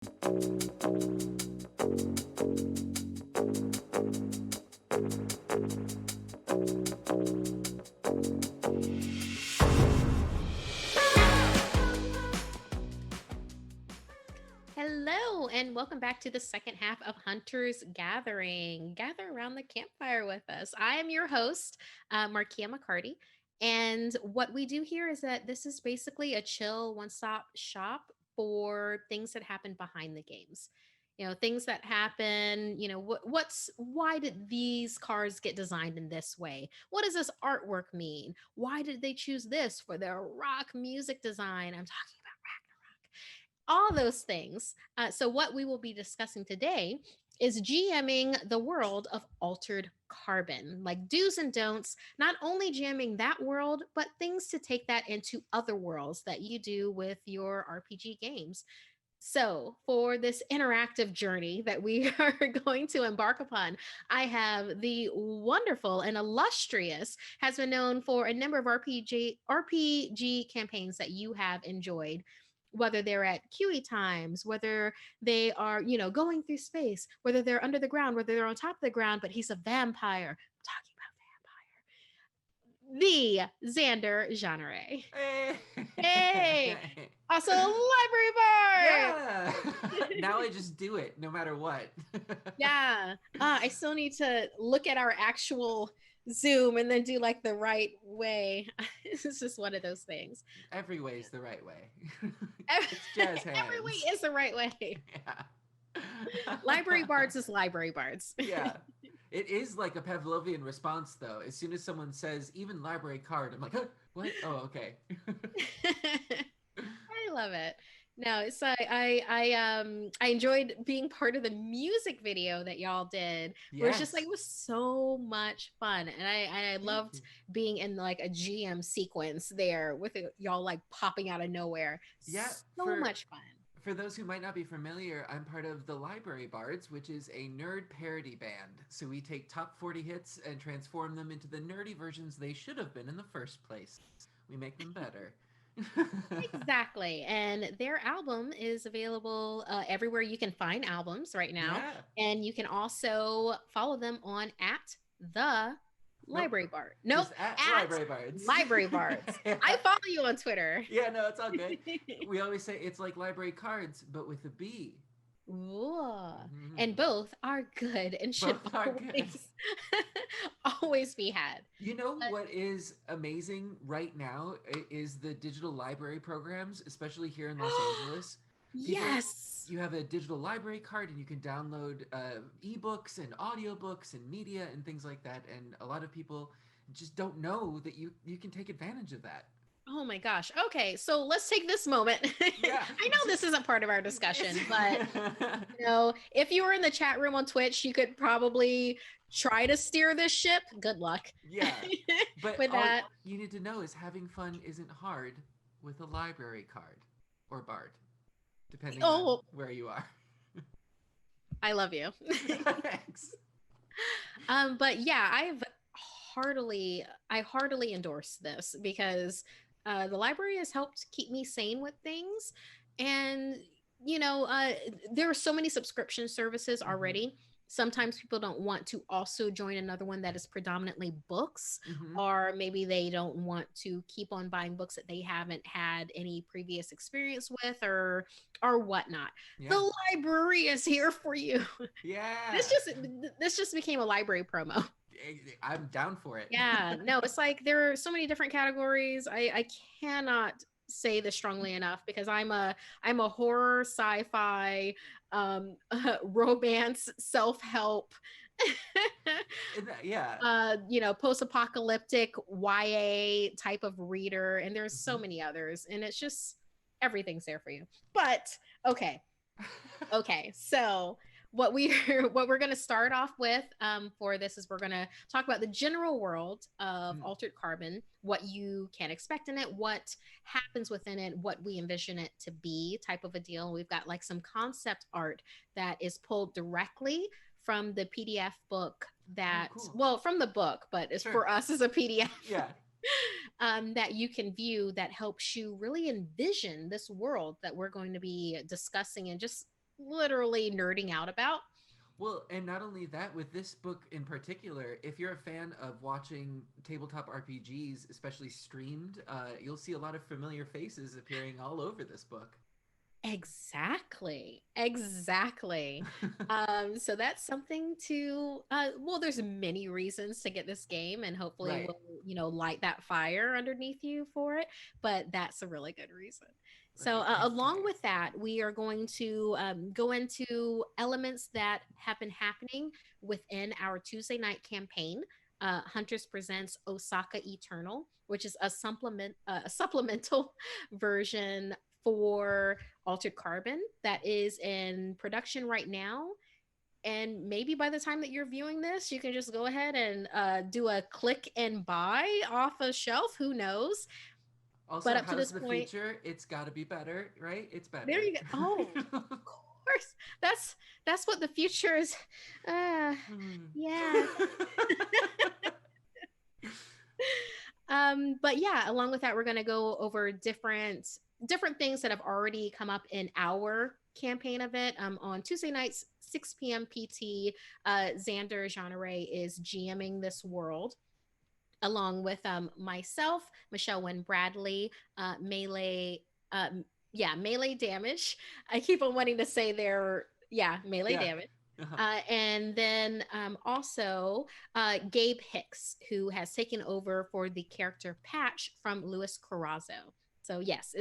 Hello, and welcome back to the second half of Hunter's Gathering. Gather around the campfire with us. I am your host, Markeia McCarty. And what we do here is that this is basically a chill one-stop shop for things that happen behind the games. Things that happen, why did these cards get designed in this way? What does this artwork mean? Why did they choose this for their rock music design? I'm talking about all those things. So what we will be discussing today is GMing the world of Altered Carbon, like do's and don'ts, not only GMing that world, but things to take that into other worlds that you do with your RPG games. So, for this interactive journey that we are going to embark upon, I have the wonderful and illustrious, has been known for a number of RPG campaigns that you have enjoyed, whether they're at QE times, whether they are, going through space, whether they're under the ground, whether they're on top of the ground, but he's a vampire. I'm talking about vampire. The Xander Jeanneret. Hey! Also, library bar. Yeah. Now I just do it no matter what. Yeah. I still need to look at our actual Zoom and then do like the right way. It's just one of those things. Every way is the right way. It's jazz hands. Every way is the right way. Yeah. Library bards is library bards. Yeah. It is like a Pavlovian response, though. As soon as someone says, even library card, I'm like, huh, what? Oh, okay. I love it. No, so I enjoyed being part of the music video that y'all did. Yes. Where it's just like, it was so much fun. And I loved being in like a GM sequence there with y'all like popping out of nowhere. Yeah. So much fun. For those who might not be familiar, I'm part of the Library Bards, which is a nerd parody band. So we take top 40 hits and transform them into the nerdy versions they should have been in the first place. We make them better. Exactly. And their album is available everywhere you can find albums right now. Yeah. And you can also follow them on @the Library Bard. Nope. At Library Bards. Library Bards. Yeah. I follow you on Twitter. Yeah, no, it's all good. We always say it's like library cards, but with a B. Ooh. Mm-hmm. And both are good and should always be had. You know what is amazing right now is the digital library programs, especially here in Los Angeles. Yes. You have a digital library card and you can download ebooks and audiobooks and media and things like that. And a lot of people just don't know that you can take advantage of that. Oh my gosh. Okay, so let's take this moment. Yeah. I know this isn't part of our discussion, but if you were in the chat room on Twitch, you could probably try to steer this ship. Good luck. Yeah. But with that, you need to know is having fun isn't hard with a library card or bard, depending on where you are. I love you. Thanks. But yeah, I heartily endorse this because the library has helped keep me sane with things. And, there are so many subscription services already. Mm-hmm. Sometimes people don't want to also join another one that is predominantly books, or maybe they don't want to keep on buying books that they haven't had any previous experience with or whatnot. Yeah. The library is here for you. Yeah. This just became a library promo. I'm down for it. Yeah, no, it's like there are so many different categories. I cannot say this strongly enough because I'm a horror, sci-fi, romance, self-help, post-apocalyptic YA type of reader, and there's so many others, and it's just everything's there for you. But okay, so what we're going to start off with for this is we're going to talk about the general world of Altered Carbon, what you can expect in it, what happens within it, what we envision it to be, type of a deal. We've got like some concept art that is pulled directly from the PDF book that, well, from the book, but it's for us as a PDF. Yeah. That you can view that helps you really envision this world that we're going to be discussing and just literally nerding out about. Well, and not only that, with this book in particular, if you're a fan of watching tabletop RPGs, especially streamed, you'll see a lot of familiar faces appearing all over this book. Exactly. Exactly. So that's something to well, there's many reasons to get this game, and hopefully Right. we'll, light that fire underneath you for it, but that's a really good reason. So Right. along with that, we are going to go into elements that have been happening within our Tuesday night campaign. Hunters presents Osaka Eternal, which is a supplemental version for Altered Carbon that is in production right now. And maybe by the time that you're viewing this, you can just go ahead and do a click and buy off a shelf. Who knows? But Also, up to how's this the point, future? It's got to be better, right? It's there better. you go. Oh, of course, that's what the future is. Uh, yeah. But yeah, along with that, we're gonna go over different things that have already come up in our campaign of it. On Tuesday nights, 6 p.m. PT, Xander Jeanneret is GMing this world along with myself, Michelle Wynn Bradley, Melee, Melee Damage. I keep on wanting to say their, Melee Yeah. Damage. Uh-huh. And then also Gabe Hicks, who has taken over for the character Patch from Luis Corazo. So yes,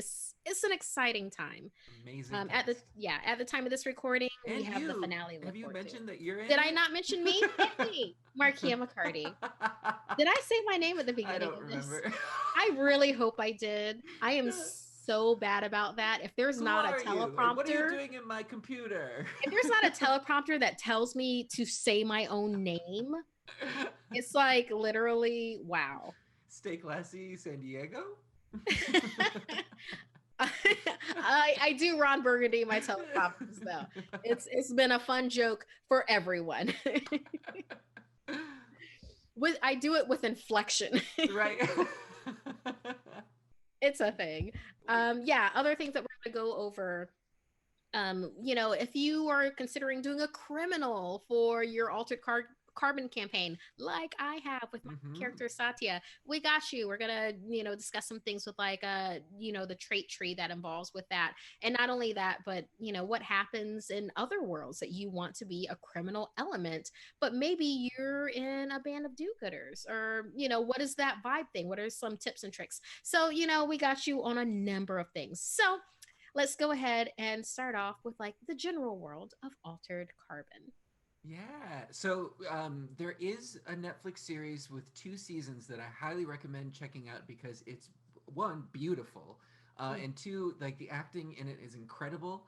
it's an exciting time. Amazing At the cast. at the time of this recording, we And have the you. finale to Have look you forward to. mentioned that you're in Did I it? not mention me? Hey, Markeia McCarty. Did I say my name at the I beginning don't of this? remember. I really hope I did. I am so bad about that. If there's Who not a are you? And what are you teleprompter, doing in my computer? if there's not a teleprompter that tells me to say my own name, it's like literally wow. Stay classy, San Diego? I do Ron Burgundy my teleprompters though. It's been a fun joke for everyone. With I do it with inflection. Right. It's a thing. Yeah, other things that we're gonna go over. If you are considering doing a criminal for your carbon campaign, like I have with my Mm-hmm. character Satya, we got you. We're gonna, discuss some things with like the trait tree that involves with that. And not only that, but what happens in other worlds that you want to be a criminal element, but maybe you're in a band of do-gooders, or what is that vibe thing? What are some tips and tricks? So, we got you on a number of things. So let's go ahead and start off with like the general world of Altered Carbon. Yeah. So there is a Netflix series with 2 seasons that I highly recommend checking out because it's one beautiful, Mm. and two, like the acting in it is incredible,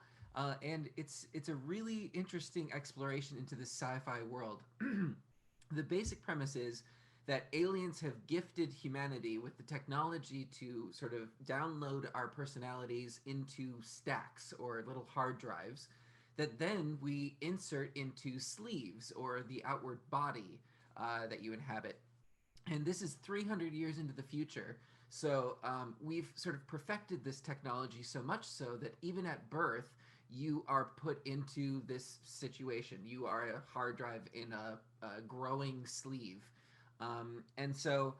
and it's a really interesting exploration into this sci-fi world. The basic premise is that aliens have gifted humanity with the technology to sort of download our personalities into stacks or little hard drives that then we insert into sleeves or the outward body that you inhabit. And this is 300 years into the future. So we've sort of perfected this technology so much so that even at birth, you are put into this situation. You are a hard drive in a growing sleeve. And so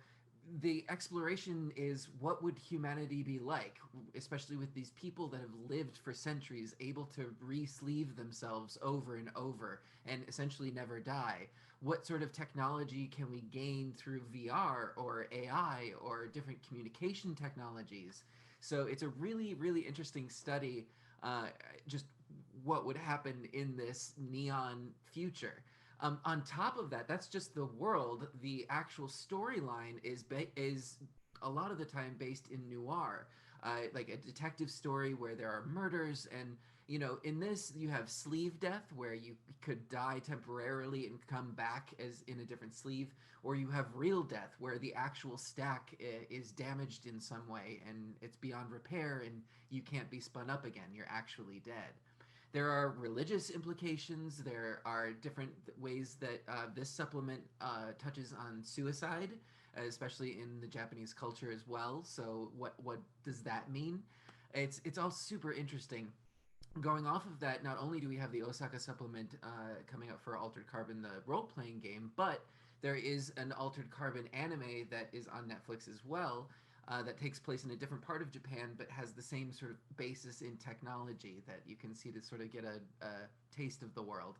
the exploration is what would humanity be like, especially with these people that have lived for centuries, able to re-sleeve themselves over and over and essentially never die. What sort of technology can we gain through VR or AI or different communication technologies? So it's a really, really interesting study, just what would happen in this neon future. On top of that, that's just the world. The actual storyline is a lot of the time based in noir, like a detective story where there are murders, and in this you have sleeve death where you could die temporarily and come back as in a different sleeve, or you have real death where the actual stack is damaged in some way and it's beyond repair and you can't be spun up again. You're actually dead. There are religious implications. There are different ways that this supplement touches on suicide, especially in the Japanese culture as well. So what does that mean? It's all super interesting. going off of that, not only do we have the Osaka supplement coming up for Altered Carbon, the role playing game, but there is an Altered Carbon anime that is on Netflix as well. That takes place in a different part of Japan, but has the same sort of basis in technology that you can see to sort of get a taste of the world.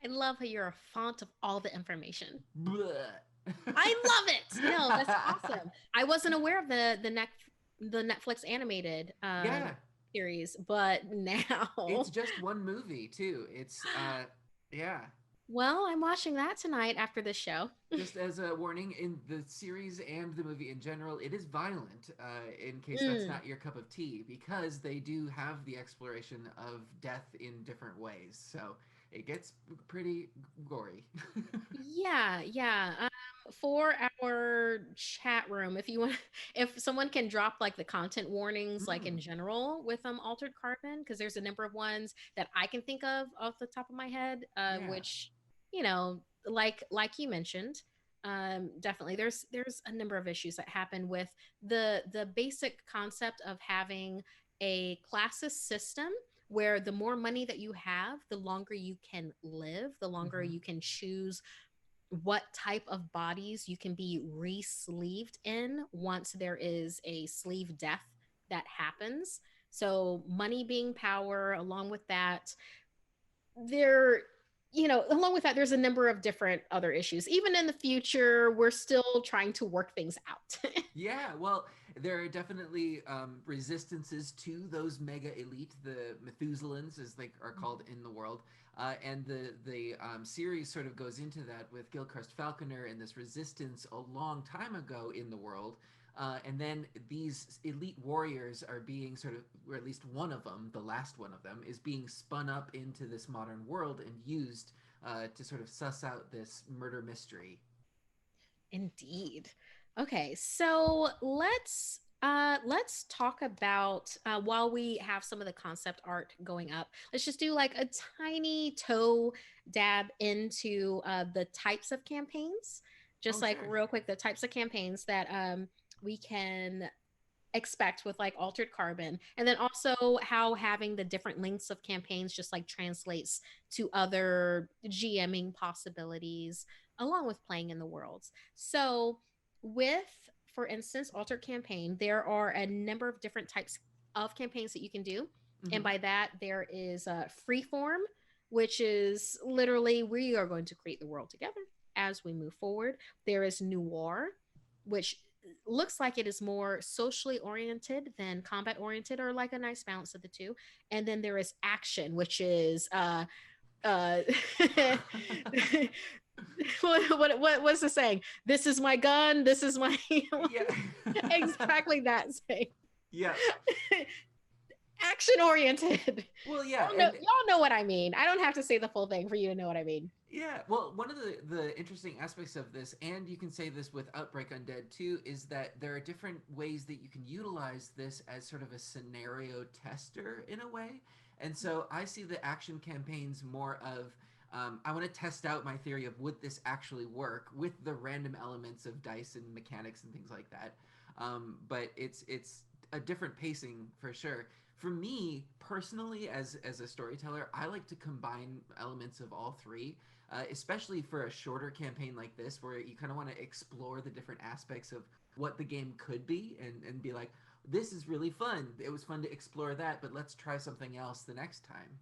I love how you're a font of all the information. Bleh. I love it. No, that's awesome. I wasn't aware of the Netflix animated Yeah, series, but it's now, just one movie too. It's yeah. well, I'm watching that tonight after this show. Just as a warning, in the series and the movie in general, it is violent, in case that's Mm. not your cup of tea, because they do have the exploration of death in different ways. So it gets pretty gory. Yeah, yeah. For our chat room, if you want, if someone can drop like the content warnings, like in Mm, general with Altered Carbon, because there's a number of ones that I can think of off the top of my head, yeah. which like you mentioned, definitely there's a number of issues that happen with the basic concept of having a classist system where the more money that you have, the longer you can live, the longer Hmm. you can choose what type of bodies you can be re-sleeved in once there is a sleeve death that happens. So money being power, along with that, there along with that, there's a number of different other issues. Even in the future, we're still trying to work things out. Yeah, well, there are definitely resistances to those mega elite, the Methuselahs, as they are called in the world. And the series sort of goes into that with Gilchrist Falconer and this resistance a long time ago in the world. And then these elite warriors are being sort of, or at least one of them, the last one of them, is being spun up into this modern world and used to sort of suss out this murder mystery. Indeed. Okay, so let's talk about while we have some of the concept art going up, let's just do like a tiny toe dab into the types of campaigns. Oh, Just like sure. real quick, the types of campaigns that we can expect with like Altered Carbon, and then also how having the different lengths of campaigns just like translates to other GMing possibilities along with playing in the worlds. So with, for instance, Altered Campaign, there are a number of different types of campaigns that you can do, and Hmm. by that there is freeform, which is literally we are going to create the world together as we move forward. There is noir, which looks like it is more socially oriented than combat oriented, or like a nice balance of the two. And then there is action, which is uh what's the saying? This is my gun, this is my Yeah. exactly that saying. Yeah. Action oriented. Well, yeah, Y'all know what I mean. I don't have to say the full thing for you to know what I mean. yeah. Well, one of the interesting aspects of this, and you can say this with Outbreak Undead too, is that there are different ways that you can utilize this as sort of a scenario tester in a way. And so I see the action campaigns more of I want to test out my theory of would this actually work with the random elements of dice and mechanics and things like that. But it's a different pacing for sure. For me personally, as a storyteller, I like to combine elements of all three, especially for a shorter campaign like this, where you kind of want to explore the different aspects of what the game could be, and be like, this is really fun. It was fun to explore that, but let's try something else the next time.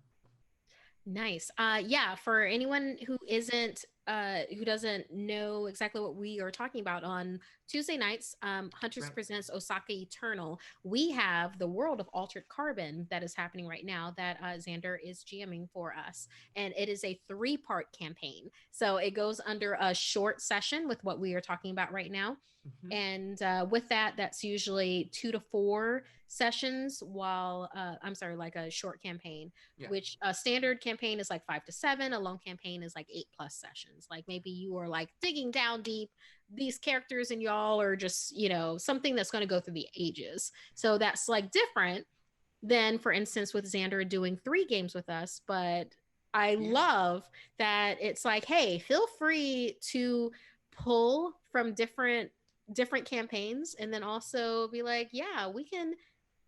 Nice. Yeah, for anyone who doesn't know exactly what we are talking about, on Tuesday nights, Hunters Right. presents Osaka Eternal. We have the world of Altered Carbon that is happening right now that Xander is GMing for us. And it is a three-part campaign. So it goes under a short session with what we are talking about right now. Hmm. And with that, that's usually 2 to 4 sessions, while I'm sorry, like a short campaign, Yeah. which a standard campaign is like 5 to 7. A long campaign is like 8 plus sessions. Like maybe you are like digging down deep, these characters and y'all are just, something that's going to go through the ages. So that's like different than, for instance, with Xander doing 3 games with us. But I Yeah. love that it's like, hey, feel free to pull from different campaigns, and then also be like, yeah, we can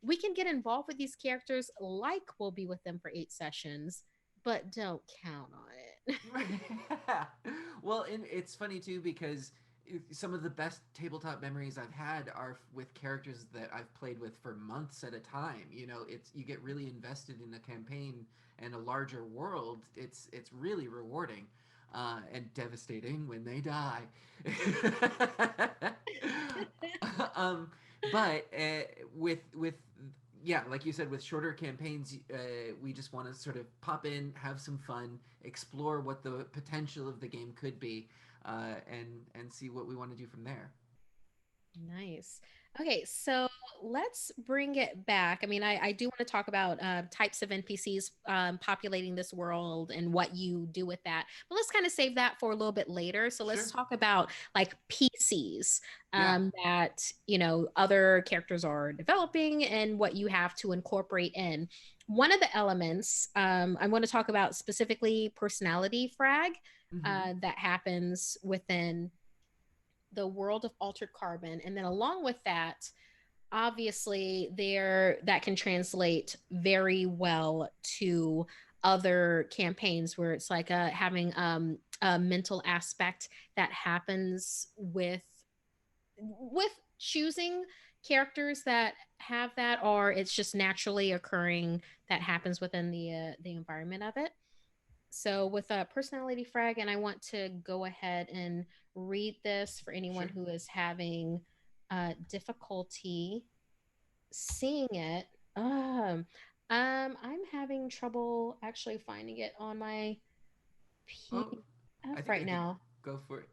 we can get involved with these characters like we'll be with them for 8 sessions, but don't count on it. Well, and it's funny too because some of the best tabletop memories I've had are with characters that I've played with for months at a time. You know, it's you get really invested in a campaign and a larger world. It's really rewarding. And devastating when they die. um, but with yeah, like you said, with shorter campaigns, we just want to sort of pop in, have some fun, explore what the potential of the game could be, and see what we want to do from there. Nice. Okay, so let's bring it back. I mean, I do want to talk about types of NPCs populating this world and what you do with that. But let's kind of save that for a little bit later. So let's Sure. talk about like PCs Yeah. that, other characters are developing and what you have to incorporate in. One of the elements I want to talk about specifically personality frag Mm-hmm. that happens within the world of altered carbon, and then along with that, obviously there that can translate very well to other campaigns where it's like having a mental aspect that happens with choosing characters that have that, or it's just naturally occurring that happens within the environment of it. So with a personality frag, and I want to go ahead and read this for anyone Sure. who is having difficulty seeing it. I'm having trouble actually finding it on my Oh, I PDF think right I could now. go for it.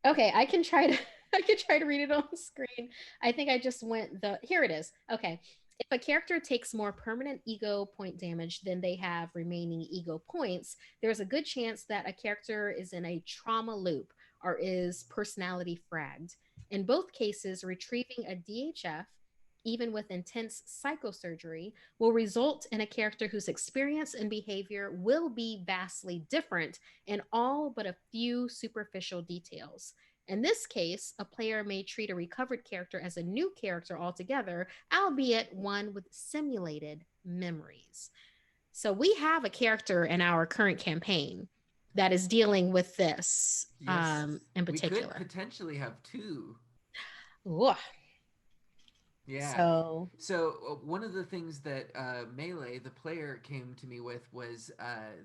Okay, I can try to I can try to read it on the screen. I think I just went the here it is. Okay. If a character takes more permanent ego point damage than they have remaining ego points, there's a good chance that a character is in a trauma loop or is personality fragged. In both cases, retrieving a DHF, even with intense psychosurgery, will result in a character whose experience and behavior will be vastly different in all but a few superficial details. In this case, a player may treat a recovered character as a new character altogether, albeit one with simulated memories. So we have a character in our current campaign that is dealing with this Yes, in we could particular. potentially have two. Ooh. Yeah. So, So one of the things that Melee, the player, came to me with was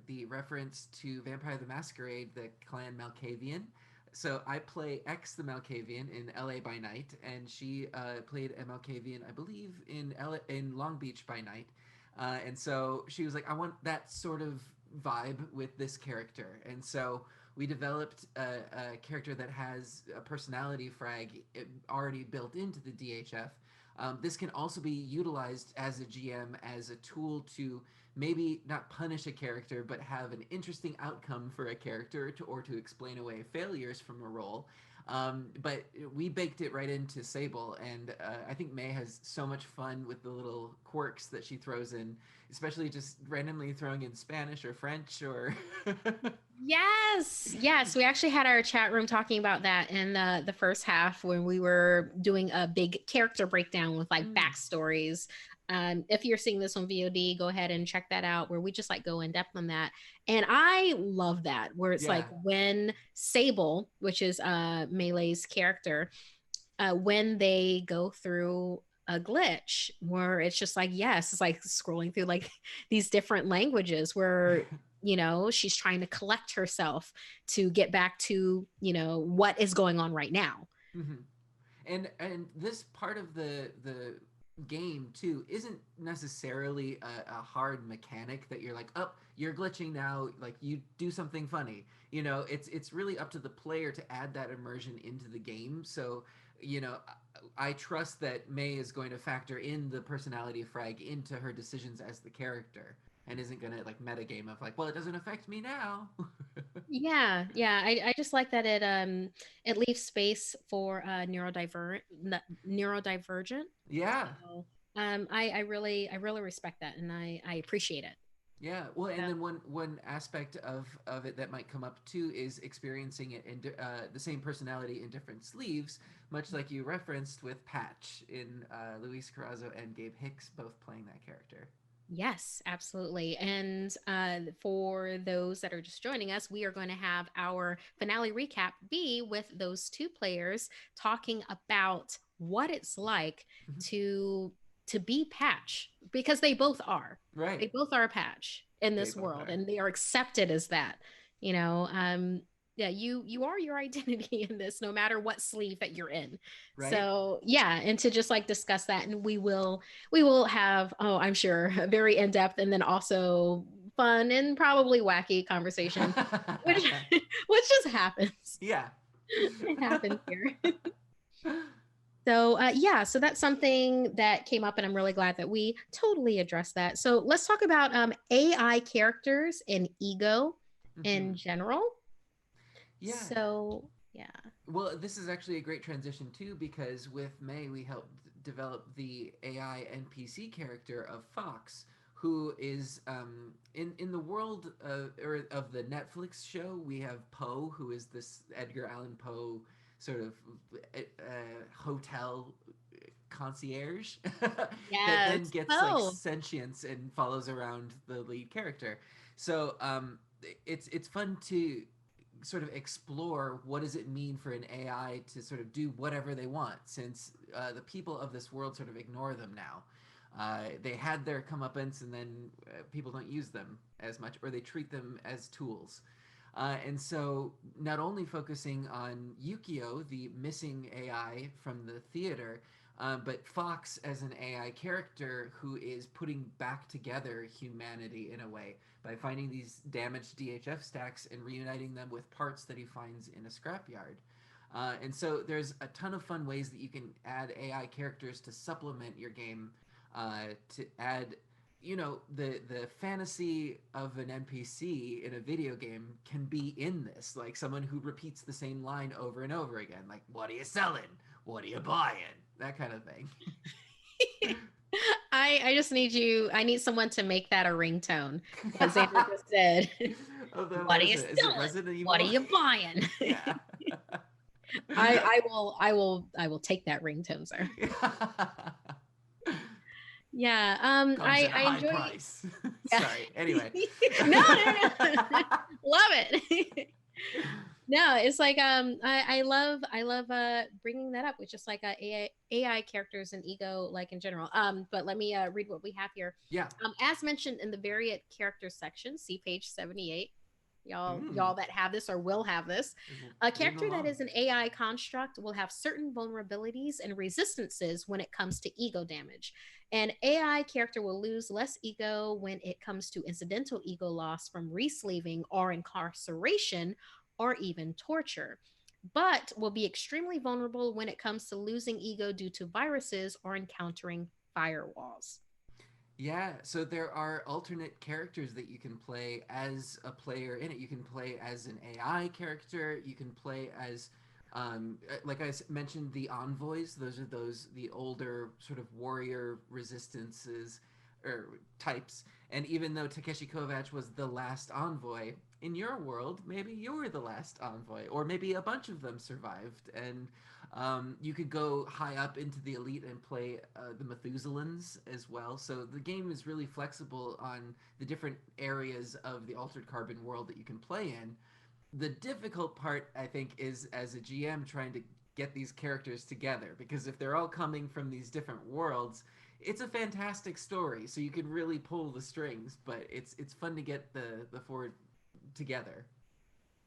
the reference to Vampire the Masquerade, the clan Malkavian. So I play X the Malkavian in L.A. by night, and she played a Malkavian, I believe, in Long Beach by night. And so she was like, I want that sort of vibe with this character. And so we developed a character that has a personality frag already built into the DHF. This can also be utilized as a GM as a tool to maybe not punish a character, but have an interesting outcome for a character or to explain away failures from a role. But we baked it right into Sable, and I think May has so much fun with the little quirks that she throws in, especially just randomly throwing in Spanish or French or. yes, yes, we actually had our chat room talking about that in the first half when we were doing a big character breakdown with like Mm, backstories. If you're seeing this on VOD, go ahead and check that out where we just like go in depth on that. And I love that where it's yeah. like when Sable, which is Melee's character, when they go through a glitch where it's just like yes, it's like scrolling through like these different languages where she's trying to collect herself to get back to what is going on right now. Mhm. And this part of the game too isn't necessarily a hard mechanic that you're like, oh, you're glitching now, like you do something funny. It's really up to the player to add that immersion into the game. So I trust that May is going to factor in the personality frag into her decisions as the character and isn't going to like metagame of like, well, it doesn't affect me now. Yeah, yeah. I just like that it leaves space for neurodivergent. Yeah. So I really respect that and I appreciate it. Yeah, well, and So, then one aspect of it that might come up too is experiencing it in the same personality in different sleeves, much like you referenced with Patch in Luis Carrazzo and Gabe Hicks both playing that character. yes, absolutely. And for those that are just joining us, we are going to have our finale recap be with those two players talking about what it's like Mhm. to be Patch, because they both are. Right, They both are a Patch in they this both world, are. and they are accepted as that. You know, yeah, you are your identity in this, no matter what sleeve that you're in. Right. So yeah, and to just like discuss that, and we will have, oh, I'm sure, a very in-depth and then also fun and probably wacky conversation, which which just happens. Yeah. It happens here. So yeah, so that's something that came up, and I'm really glad that we totally addressed that. So let's talk about AI characters and ego in Hmm. general. Yeah. So yeah. Well, this is actually a great transition too, because with May we helped develop the AI NPC character of Fox, who is in the world or of the Netflix show. We have Poe, who is this Edgar Allan Poe sort of hotel concierge that then Yes. gets like Oh. sentience and follows around the lead character. So it's fun to sort of explore what does it mean for an AI to sort of do whatever they want, since the people of this world sort of ignore them now. They had their comeuppance, and then people don't use them as much, or they treat them as tools. And so, not only focusing on Yukio, the missing AI from the theater, but Fox as an AI character who is putting back together humanity in a way by finding these damaged DHF stacks and reuniting them with parts that he finds in a scrapyard. And so there's a ton of fun ways that you can add AI characters to supplement your game, to add, the fantasy of an NPC in a video game can be in this, like someone who repeats the same line over and over again, like "What are you selling? What are you buying?" That kind of thing. I just need you. I need someone to make that a ringtone. What Xander just said. Although, What what are is you it? Is it selling? Resident What are Evil? you buying? Yeah. I will take that ringtone, sir. Yeah. Comes I at a I high enjoy. price. Yeah. Sorry. Anyway. No, no, no. Love it. No, it's like I love bringing that up with just like AI characters and ego, like in general. But let me read what we have here. Yeah. As mentioned in the variant character section, see page 78. Y'all Mm. that have this or will have this. A Reading character that along. is an AI construct will have certain vulnerabilities and resistances when it comes to ego damage. An AI character will lose less ego when it comes to incidental ego loss from resleeving or incarceration or even torture, but will be extremely vulnerable when it comes to losing ego due to viruses or encountering firewalls. Yeah, so there are alternate characters that you can play as a player in it. You can play as an AI character. You can play as, like mentioned, the envoys. Those are the older sort of warrior resistances or types. And even though Takeshi Kovacs was the last envoy, in your world, maybe you were the last envoy, or maybe a bunch of them survived, and you could go high up into the elite and play the Methuselahs as well. So the game is really flexible on the different areas of the Altered Carbon world that you can play in. The difficult part, I think, is as a GM trying to get these characters together, because if they're all coming from these different worlds, it's a fantastic story. So you can really pull the strings, but it's fun to get the four together.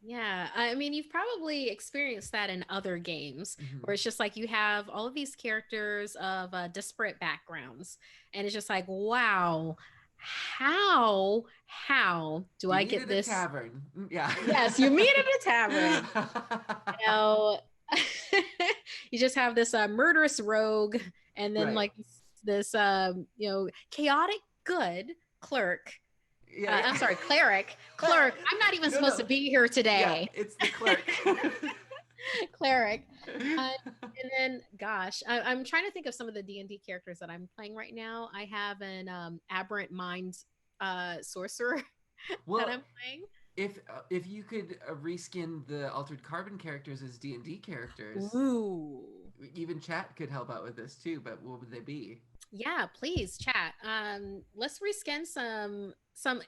Yeah, I mean, you've probably experienced that in other games Mm-hmm. where it's just like you have all of these characters of disparate backgrounds, and it's just like, wow, how do You I meet get at a this? tavern. Yeah. Yes, you meet at a tavern. You know, you just have this murderous rogue, and then Right. like this chaotic good clerk. Yeah, I'm yeah. sorry, cleric. Clerk. I'm not even No, supposed no. to be here Yeah, today. it's the clerk. Cleric. Uh, and then, gosh, I'm trying to think of some of the D&D characters that I'm playing right now. I have an aberrant mind sorcerer that Well, I'm playing. if you could reskin the Altered Carbon characters as D&D characters, Ooh. even chat could help out with this too, but what would they be? Yeah, please chat. Let's reskin some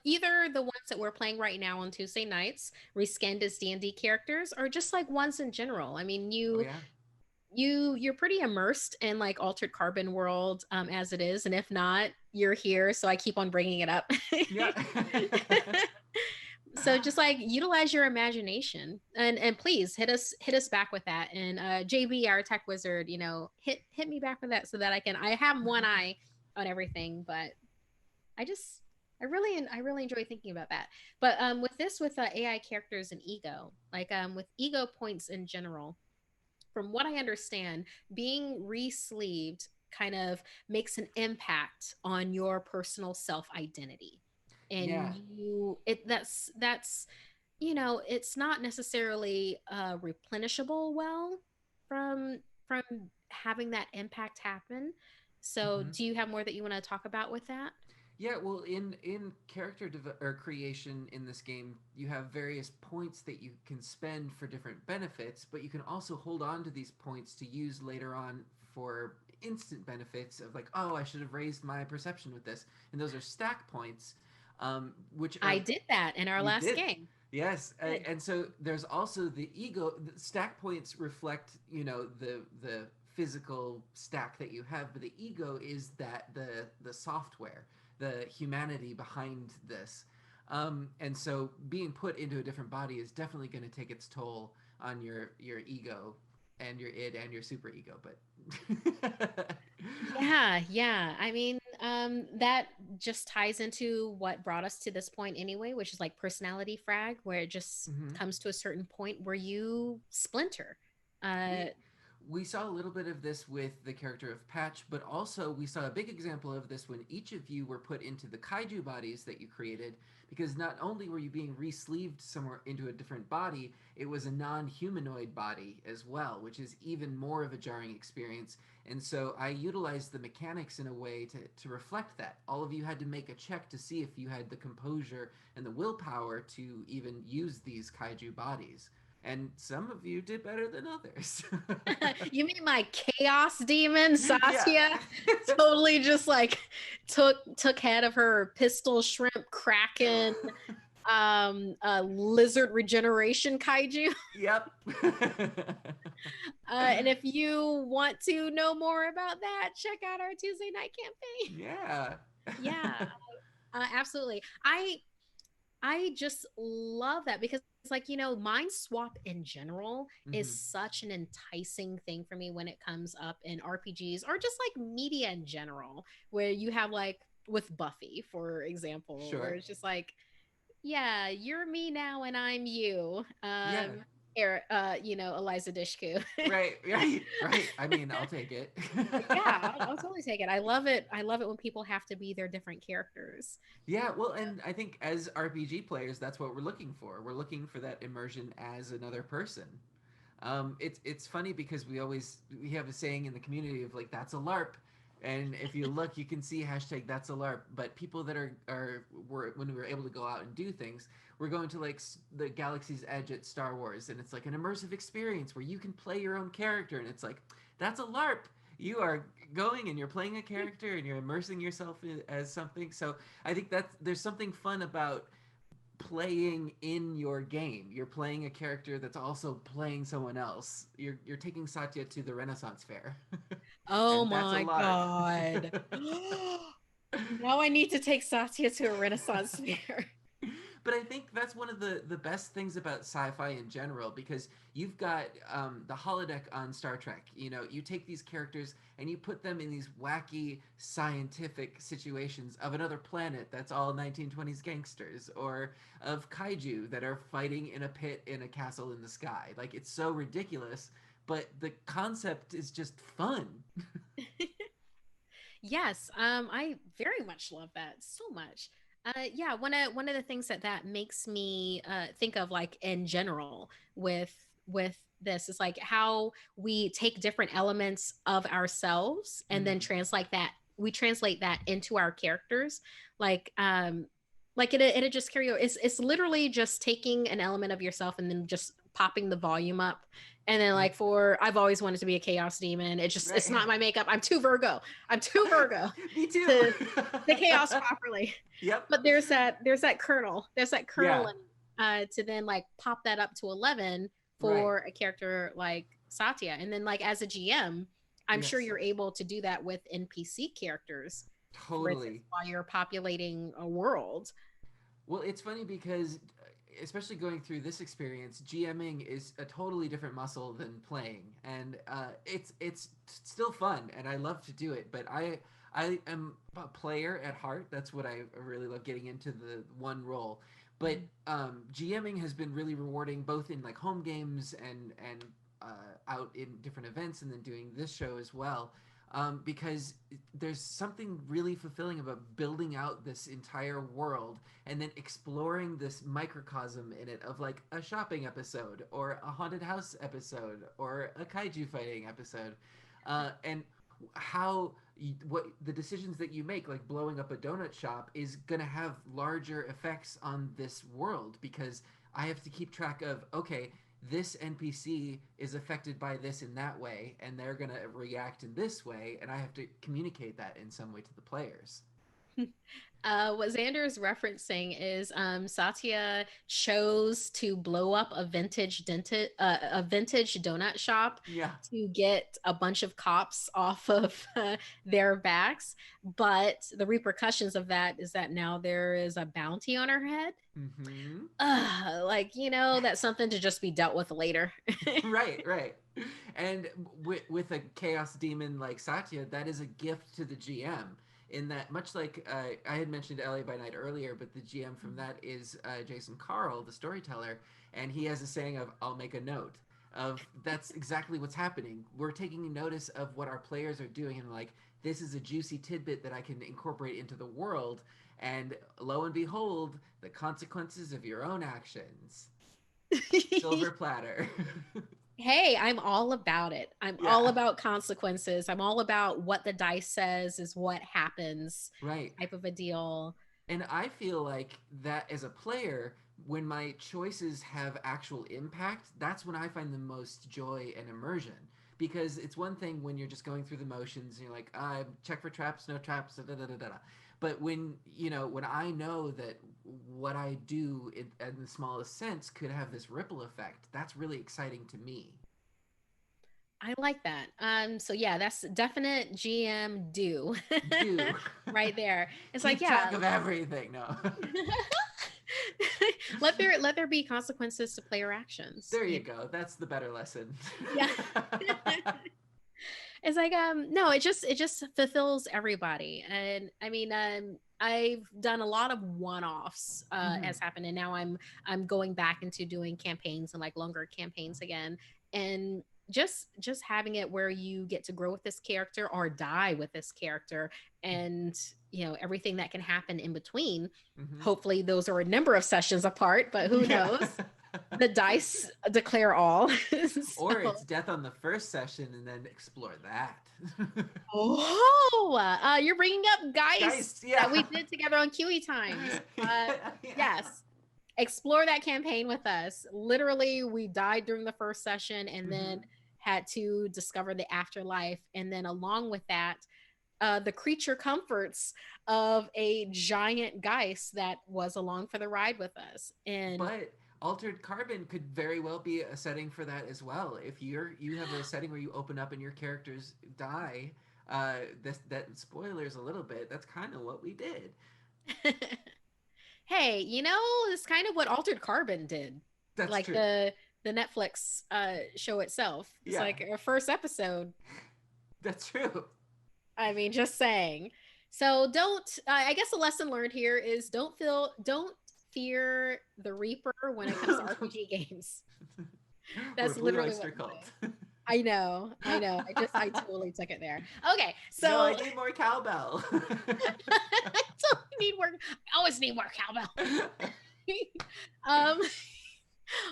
either the ones that we're playing right now on Tuesday nights, reskinned as D&D characters, or just like ones in general. I mean, Oh yeah. you're pretty immersed in like Altered Carbon world as it is, and if not, you're here, so I keep on bringing it up. Yeah. So just like utilize your imagination, and please hit us back with that. And JB, our tech wizard, hit me back with that so that I have one eye on everything. But I just I really enjoy thinking about that. But with AI characters and ego, like with ego points in general, from what I understand, being re-sleeved kind of makes an impact on your personal self identity. And Yeah. that's it's not necessarily replenishable well from having that impact happen. So Hmm. do you have more that you want to talk about with that? Yeah, well, in character or creation in this game, you have various points that you can spend for different benefits, but you can also hold on to these points to use later on for instant benefits of like, oh, I should have raised my perception with this, and those are stack points, which I are did that in our you last did. game. Yes, Did. and so there's also the ego. The stack points reflect, the physical stack that you have, but the ego is that the software, the humanity behind this. And so being put into a different body is definitely going to take its toll on your ego and your id and your super ego. But Yeah, yeah. I mean, that just ties into what brought us to this point anyway, which is like personality frag, where it just Mhm. comes to a certain point where you splinter. Uh, we we saw a little bit of this with the character of Patch, but also we saw a big example of this when each of you were put into the kaiju bodies that you created, because not only were you being re-sleeved somewhere into a different body, it was a non-humanoid body as well, which is even more of a jarring experience. And so I utilized the mechanics in a way to reflect that. All of you had to make a check to see if you had the composure and the willpower to even use these kaiju bodies, and some of you did better than others. you mean my chaos demon, Yeah. Satya, totally just like took head of her pistol shrimp kraken lizard regeneration kaiju. Yep. And if you want to know more about that, check out our Tuesday night campaign. Yeah. Yeah, absolutely. I just love that because it's like, mind swap in general is Hmm. such an enticing thing for me when it comes up in RPGs or just like media in general, where you have like with Buffy, for example, where Sure. it's just like, yeah, you're me now and I'm you. Yeah. Eliza Dishku. Right. Right. Right. I mean, I'll take it. Yeah, I'll totally take it. I love it. I love it when people have to be their different characters. Yeah, well, and I think as RPG players, that's what we're looking for. We're looking for that immersion as another person. It's funny because we have a saying in the community of like that's a LARP, and if you look, you can see hashtag that's a LARP. But people that are were when we were able to go out and do things, we're going to like the Galaxy's Edge at Star Wars, and it's like an immersive experience where you can play your own character, and it's like that's a LARP. You are going and you're playing a character and you're immersing yourself as something. So I think that there's something fun about playing in your game. You're playing a character that's also playing someone else. You're taking Satya to the Renaissance Fair, Oh and that's a my LARP. god. Now I need to take Satya to a Renaissance fair. But I think that's one of the best things about sci-fi in general, because you've got the holodeck on Star Trek. You take these characters and you put them in these wacky scientific situations of another planet that's all 1920s gangsters, or of kaiju that are fighting in a pit in a castle in the sky. Like, it's so ridiculous, but the concept is just fun. Yes, I very much love that so much. Yeah, one of the things that makes me think of like in general with this is like how we take different elements of ourselves and then Mm. translate that into our characters. Like Like it'll just carry over. It's literally just taking an element of yourself and then just popping the volume up. And then like for I've always wanted to be a chaos demon. It's Right. not my makeup. I'm too Virgo. I'm too Virgo Me too. to the chaos properly. Yep. But there's that kernel. There's that kernel Yeah. in to then like pop that up to 11 Right. for a character like Satya. And then like as a GM, I'm sure Yes. you're able to do that with NPC characters, for instance, Totally. while you're populating a world. Well, it's funny because, especially going through this experience, GMing is a totally different muscle than playing, and it's still fun, and I love to do it. But I am a player at heart. That's what I really love, getting into the one role. But GMing has been really rewarding, both in like home games and out in different events, and then doing this show as well. Because there's something really fulfilling about building out this entire world and then exploring this microcosm in it of like a shopping episode or a haunted house episode or a kaiju fighting episode, and how what the decisions that you make, like blowing up a donut shop, is going to have larger effects on this world, because I have to keep track of, okay, this NPC is affected by this in that way, and they're going to react in this way, and I have to communicate that in some way to the players. What Xander is referencing is Satya chose to blow up a vintage donut shop Yeah. to get a bunch of cops off of their backs. But the repercussions of that is that now there is a bounty on her head. Mm-hmm. Like, that's something to just be dealt with later. Right, right. And with a chaos demon like Satya, that is a gift to the GM. In that, much like I had mentioned LA by Night earlier, but the GM from that is Jason Carl, the storyteller, and he has a saying of "I'll make a note." Of that's exactly what's happening. We're taking notice of what our players are doing, and like, this is a juicy tidbit that I can incorporate into the world. And lo and behold, the consequences of your own actions. Silver platter. Hey, I'm all about it. I'm all Yeah. about consequences. I'm all about what the dice says is what happens Right. type of a deal. And I feel like that as a player, when my choices have actual impact, that's when I find the most joy and immersion. Because it's one thing when you're just going through the motions and you're like, check for traps, no traps, da da da da da. But when I know that what I do in the smallest sense could have this ripple effect, that's really exciting to me. I like that. So yeah, that's definite GM do Do right there. It's like, keep track yeah. of everything. No. let there be consequences to player actions. There you go. That's the better lesson. Yeah. It's like no, it just fulfills everybody. And I mean I've done a lot of one-offs Hmm. as happened, and now I'm going back into doing campaigns and like longer campaigns again. And just having it where you get to grow with this character or die with this character, and everything that can happen in between. Hmm. Hopefully those are a number of sessions apart, but who Yeah. knows. The dice declare all. Or So it's death on the first session and then explore that. oh, you're bringing up Geist Geist, that yeah. we did together on QE times. Yeah. Yes, explore that campaign with us. Literally, we died during the first session and then Hmm. had to discover the afterlife. And then, along with that, the creature comforts of a giant Geist that was along for the ride with us. And But altered carbon could very well be a setting for that as well. If you have a setting where you open up and your characters die, that spoilers a little bit. That's kind of what we did. hey, it's kind of what Altered Carbon did. That's Like true. the Netflix show itself. It's Yeah, like our first episode. that's true. I mean, just saying. So don't. I guess the lesson learned here is don't fear the Reaper when it comes to RPG games. Or That's Blue literally what Oyster I'm Cult. saying. I know, I know. I totally took it there. Okay, No, I so need more cowbell. I totally need more. I always need more cowbell. um,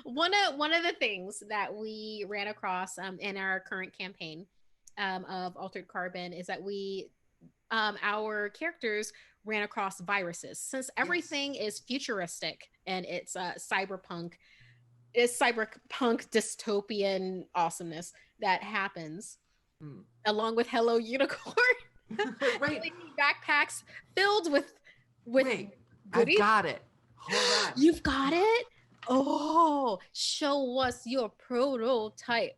one of the things that we ran across in our current campaign of Altered Carbon is that we our characters ran across viruses. Since Yes. everything is futuristic and it's cyberpunk dystopian awesomeness that happens, Hmm. along with Hello Unicorn. Wait, LED backpacks filled with wait. I've goodies. got it. Hold on. You've got it. Oh, show us your prototype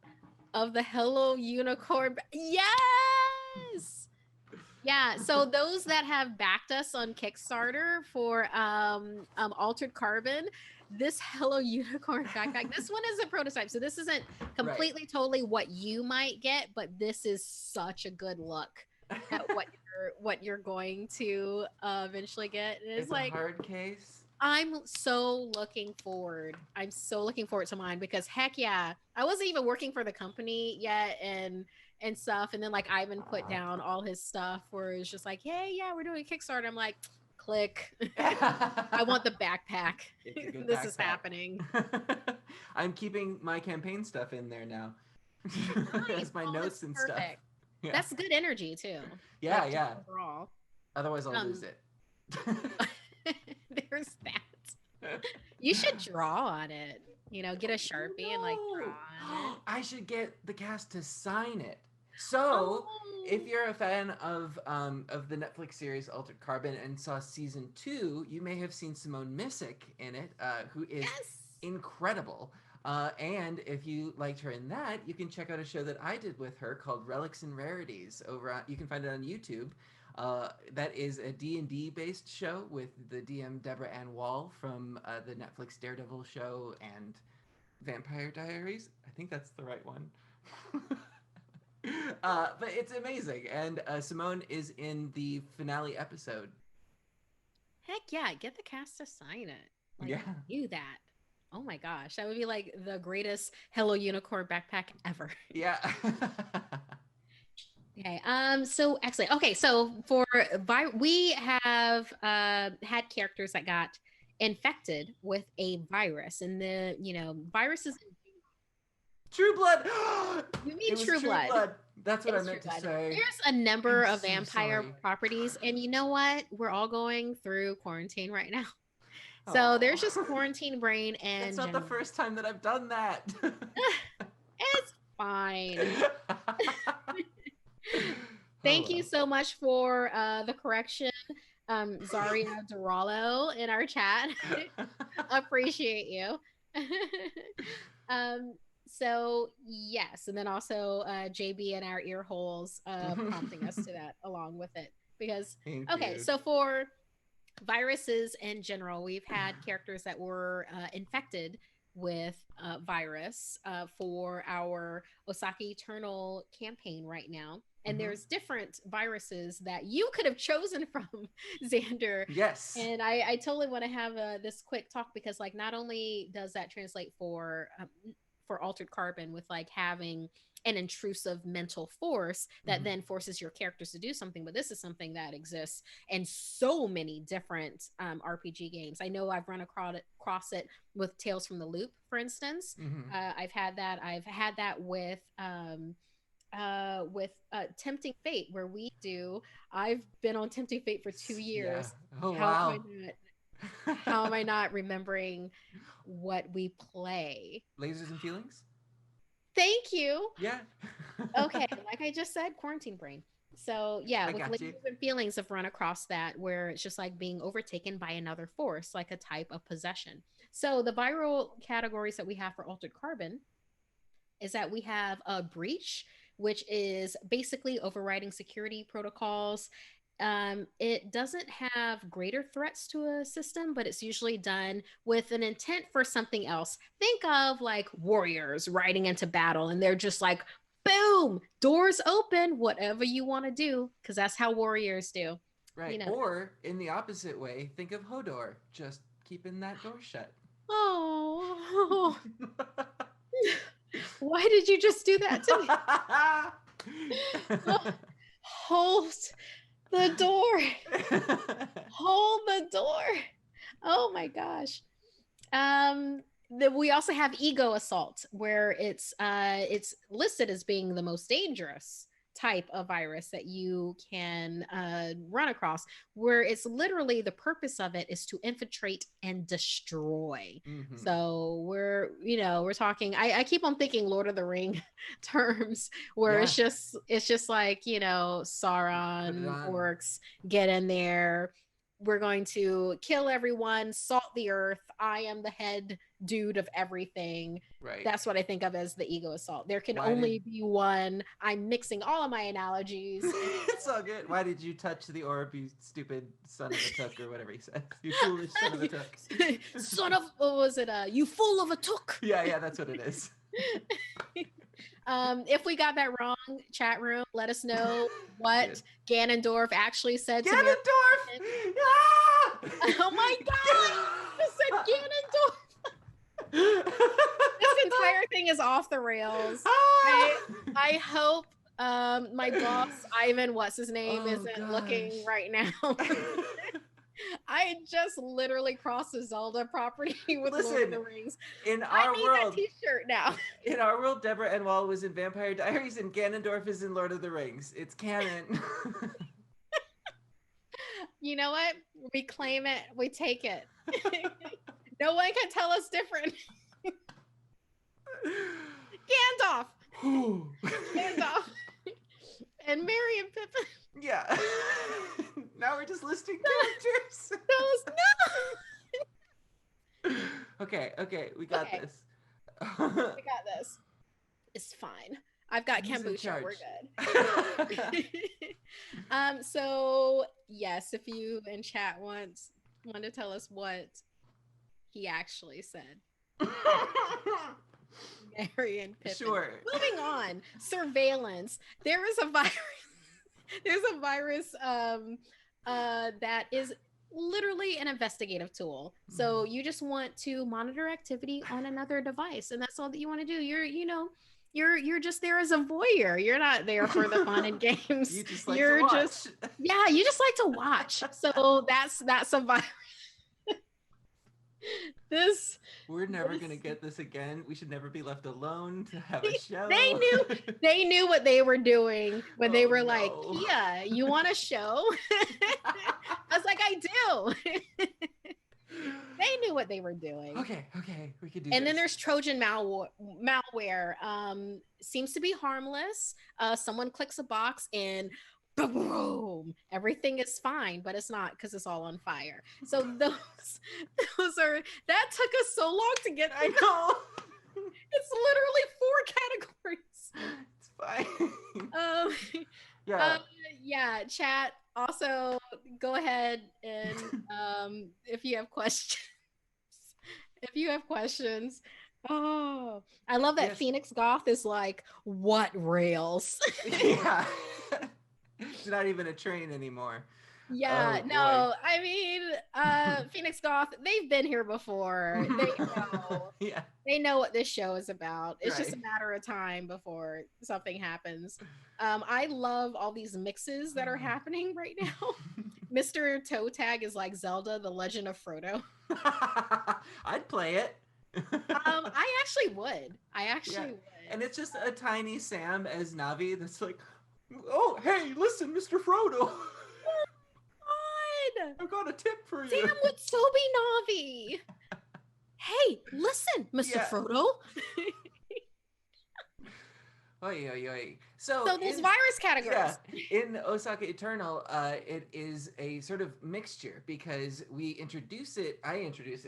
of the Hello Unicorn. Yes. Yeah, so those that have backed us on Kickstarter for Altered Carbon, this Hello Unicorn backpack, this one is a prototype. So this isn't Right. completely totally what you might get, but this is such a good look at what you're going to eventually get. And it's It's a like hard case. I'm so looking forward to mine because heck yeah, I wasn't even working for the company yet and stuff. And then like Ivan put down all his stuff where it's just like, hey, yeah, we're doing a Kickstarter. I'm like, click. I want the backpack. It's a good This is backpack. happening. I'm keeping my campaign stuff in there now. Nice. As my Oh, that's notes and stuff. perfect. Yeah. That's good energy too. Yeah, Like just yeah. overall. Otherwise I'll Um lose it. there's that. You should draw on it. Get a Sharpie and like No. draw on it. I should get the cast to sign it. So, if Oh, you're a fan of the Netflix series Altered Carbon and saw season 2, you may have seen Simone Missick in it, who is yes. incredible. And if you liked her in that, you can check out a show that I did with her called Relics and Rarities. You can find it on YouTube. That is a D&D based show with the DM Deborah Ann Wall from the Netflix Daredevil show and Vampire Diaries. I think that's the right one. But it's amazing, and Simone is in the finale episode. Heck yeah, get the cast to sign it. Like, Yeah, do that. Oh my gosh, that would be like the greatest Hello Unicorn backpack ever. yeah. Okay. So excellent. Okay. So we have had characters that got infected with a virus, and the viruses. True Blood. You It mean was True True Blood? Blood. That's what It I is True meant to Blood. say. There's a I'm number of so vampire sorry. properties, and you know what? We're all going through quarantine right now. So there's Oh, just quarantine brain it's and not the general. first time that I've done that. It's fine. Oh Thank you well. so much for the correction, Zaria Duralo in our chat. Appreciate you. um, so yes, and then also JB and our ear holes prompting us to that along with it. Because Thank okay, you. so for viruses in general, we've had characters that were infected with virus for our Osaka Eternal campaign right now. And Hmm. there's different viruses that you could have chosen from, Xander. Yes. And I totally want to have this quick talk because, like, not only does that translate for Altered Carbon with like having an intrusive mental force that Hmm. then forces your characters to do something, but this is something that exists in so many different RPG games. I know I've run across it with Tales from the Loop, for instance. Hmm. I've had that. I've had that with Tempting Fate, where I've been on Tempting Fate for two Yeah. years. Oh How am I wow. not? How am I not remembering what we play? Lasers and feelings. Thank you. Yeah. Okay, like I just said, quarantine brain. So yeah, I with got you. lasers and feelings, I've run across that where it's just like being overtaken by another force, like a type of possession. So the viral categories that we have for Altered Carbon is that we have a breach, which is basically overriding security protocols. It doesn't have greater threats to a system, but it's usually done with an intent for something else. Think of like warriors riding into battle, and they're just like, boom, doors open, whatever you want to do, because that's how warriors do. You Right. know. Or in the opposite way, think of Hodor, just keeping that door shut. Oh, why did you just do that to me? Oh, hold the door. Hold the door. Oh my gosh. We also have ego assault, where it's listed as being the most dangerous type of virus that you can run across, where it's literally the purpose of it is to infiltrate and destroy. Mm-hmm. So we're talking. I keep on thinking Lord of the Ring terms, where Yeah. it's just like Put it Sauron, on. orcs get in there. We're going to kill everyone, salt the earth. I am the head dude of everything. Right. That's what I think of as the ego assault. There can Why did only be one. I'm mixing all of my analogies. it's all good. Why did you touch the orb, you stupid son of a took, or whatever he said? You foolish son of a took. Son of, what was it? You fool of a took. Yeah, yeah, that's what it is. If we got that wrong, chat room, let us know what Good. Ganondorf actually said to Mary. Ganondorf! Ah! Oh my god! I said Ganondorf. This entire thing is off the rails. I Ah! I hope my boss Ivan, what's his name, Oh isn't looking gosh. right now. I just literally crossed the Zelda property with Lord of Listen, the Rings. in I our need that world, t-shirt now. Deborah Enwall was in Vampire Diaries and Ganondorf is in Lord of the Rings. It's canon. You know what? We claim it. We take it. No one can tell us different. Gandalf. Gandalf. And Merry and Pippin. Yeah. Now we're just listing characters. Those, no. Okay, we got Okay. this. We got this. It's fine. I've got Who's in kombucha. We're charge? good. So yes, if you in chat want to tell us what he actually said. Merry and Pippin. Sure. Moving on. Surveillance. There is a virus. There's a virus that is literally an investigative tool. So you just want to monitor activity on another device, and that's all that you want to do. You're just there as a voyeur. You're not there for the fun and games. You just like You're to watch. just you just like to watch. So that's a virus. We're never gonna get this again. We should never be left alone to have a show. They knew what they were doing when they were like, no. Kia, you want a show? I was like, I do. They knew what they were doing. Okay, we could do And this. then there's Trojan malware. Seems to be harmless. Someone clicks a box and boom, everything is fine, but it's not, because it's all on fire. So those are, that took us so long to get. I know. It's literally 4 categories. It's fine. Yeah. Chat. Also, go ahead and if you have questions. Oh, I love that. Yes. Phoenix Goth is like, what rails? Yeah. It's not even a train anymore. Yeah, oh, no, I mean, Phoenix Goth, they've been here before. They know. Yeah. They know what this show is about. It's just a matter of time before something happens. I love all these mixes that are happening right now. Mr. Toe Tag is like Zelda, The Legend of Frodo. I'd play it. I actually would. Would. And it's just a tiny Sam as Navi that's like, oh, hey, listen, Mr. Frodo. I've got a tip for you. Sam would so be Navi. Hey, listen, Mr. Frodo. Oy. So there's virus categories. Yeah, in Osaka Eternal, it is a sort of mixture, because I introduce it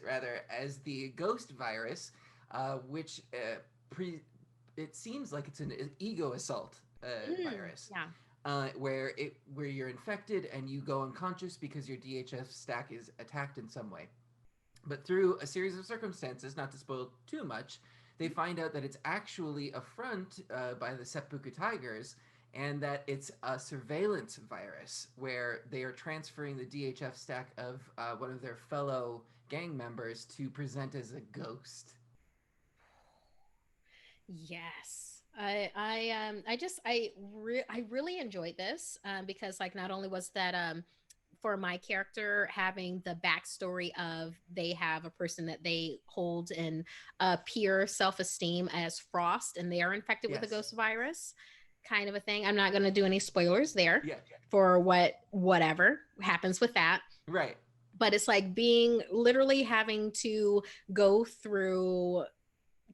rather as the ghost virus, which it seems like it's an ego assault virus. Yeah. Where you're infected and you go unconscious because your DHF stack is attacked in some way. But through a series of circumstances, not to spoil too much, they find out that it's actually a front by the Seppuku Tigers, and that it's a surveillance virus where they are transferring the DHF stack of one of their fellow gang members to present as a ghost. Yes. I really enjoyed this because, like, not only was that for my character having the backstory of they have a person that they hold in pure self-esteem as Frost, and they are infected with the ghost virus. kind of a thing. I'm not going to do any spoilers there Yeah. for whatever happens with that. Right. But it's like being literally having to go through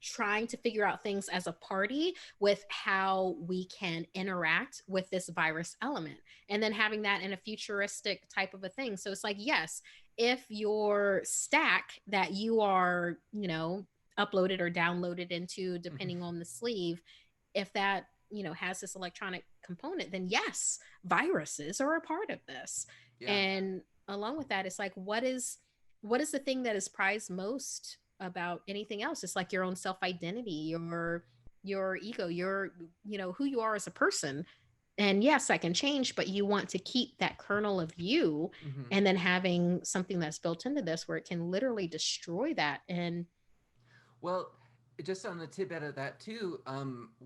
trying to figure out things as a party with how we can interact with this virus element, and then having that in a futuristic type of a thing. So it's like, yes, if your stack that you are, uploaded or downloaded into, Mhm. depending on the sleeve, if that, has this electronic component, then yes, viruses are a part of this. Yeah. And along with that, it's like, what is the thing that is prized most about anything else? It's like your own self identity, your ego, your, who you are as a person. And yes, that can change, but you want to keep that kernel of you. Hmm. And then having something that's built into this where it can literally destroy that. And Well, just on the tidbit of that too,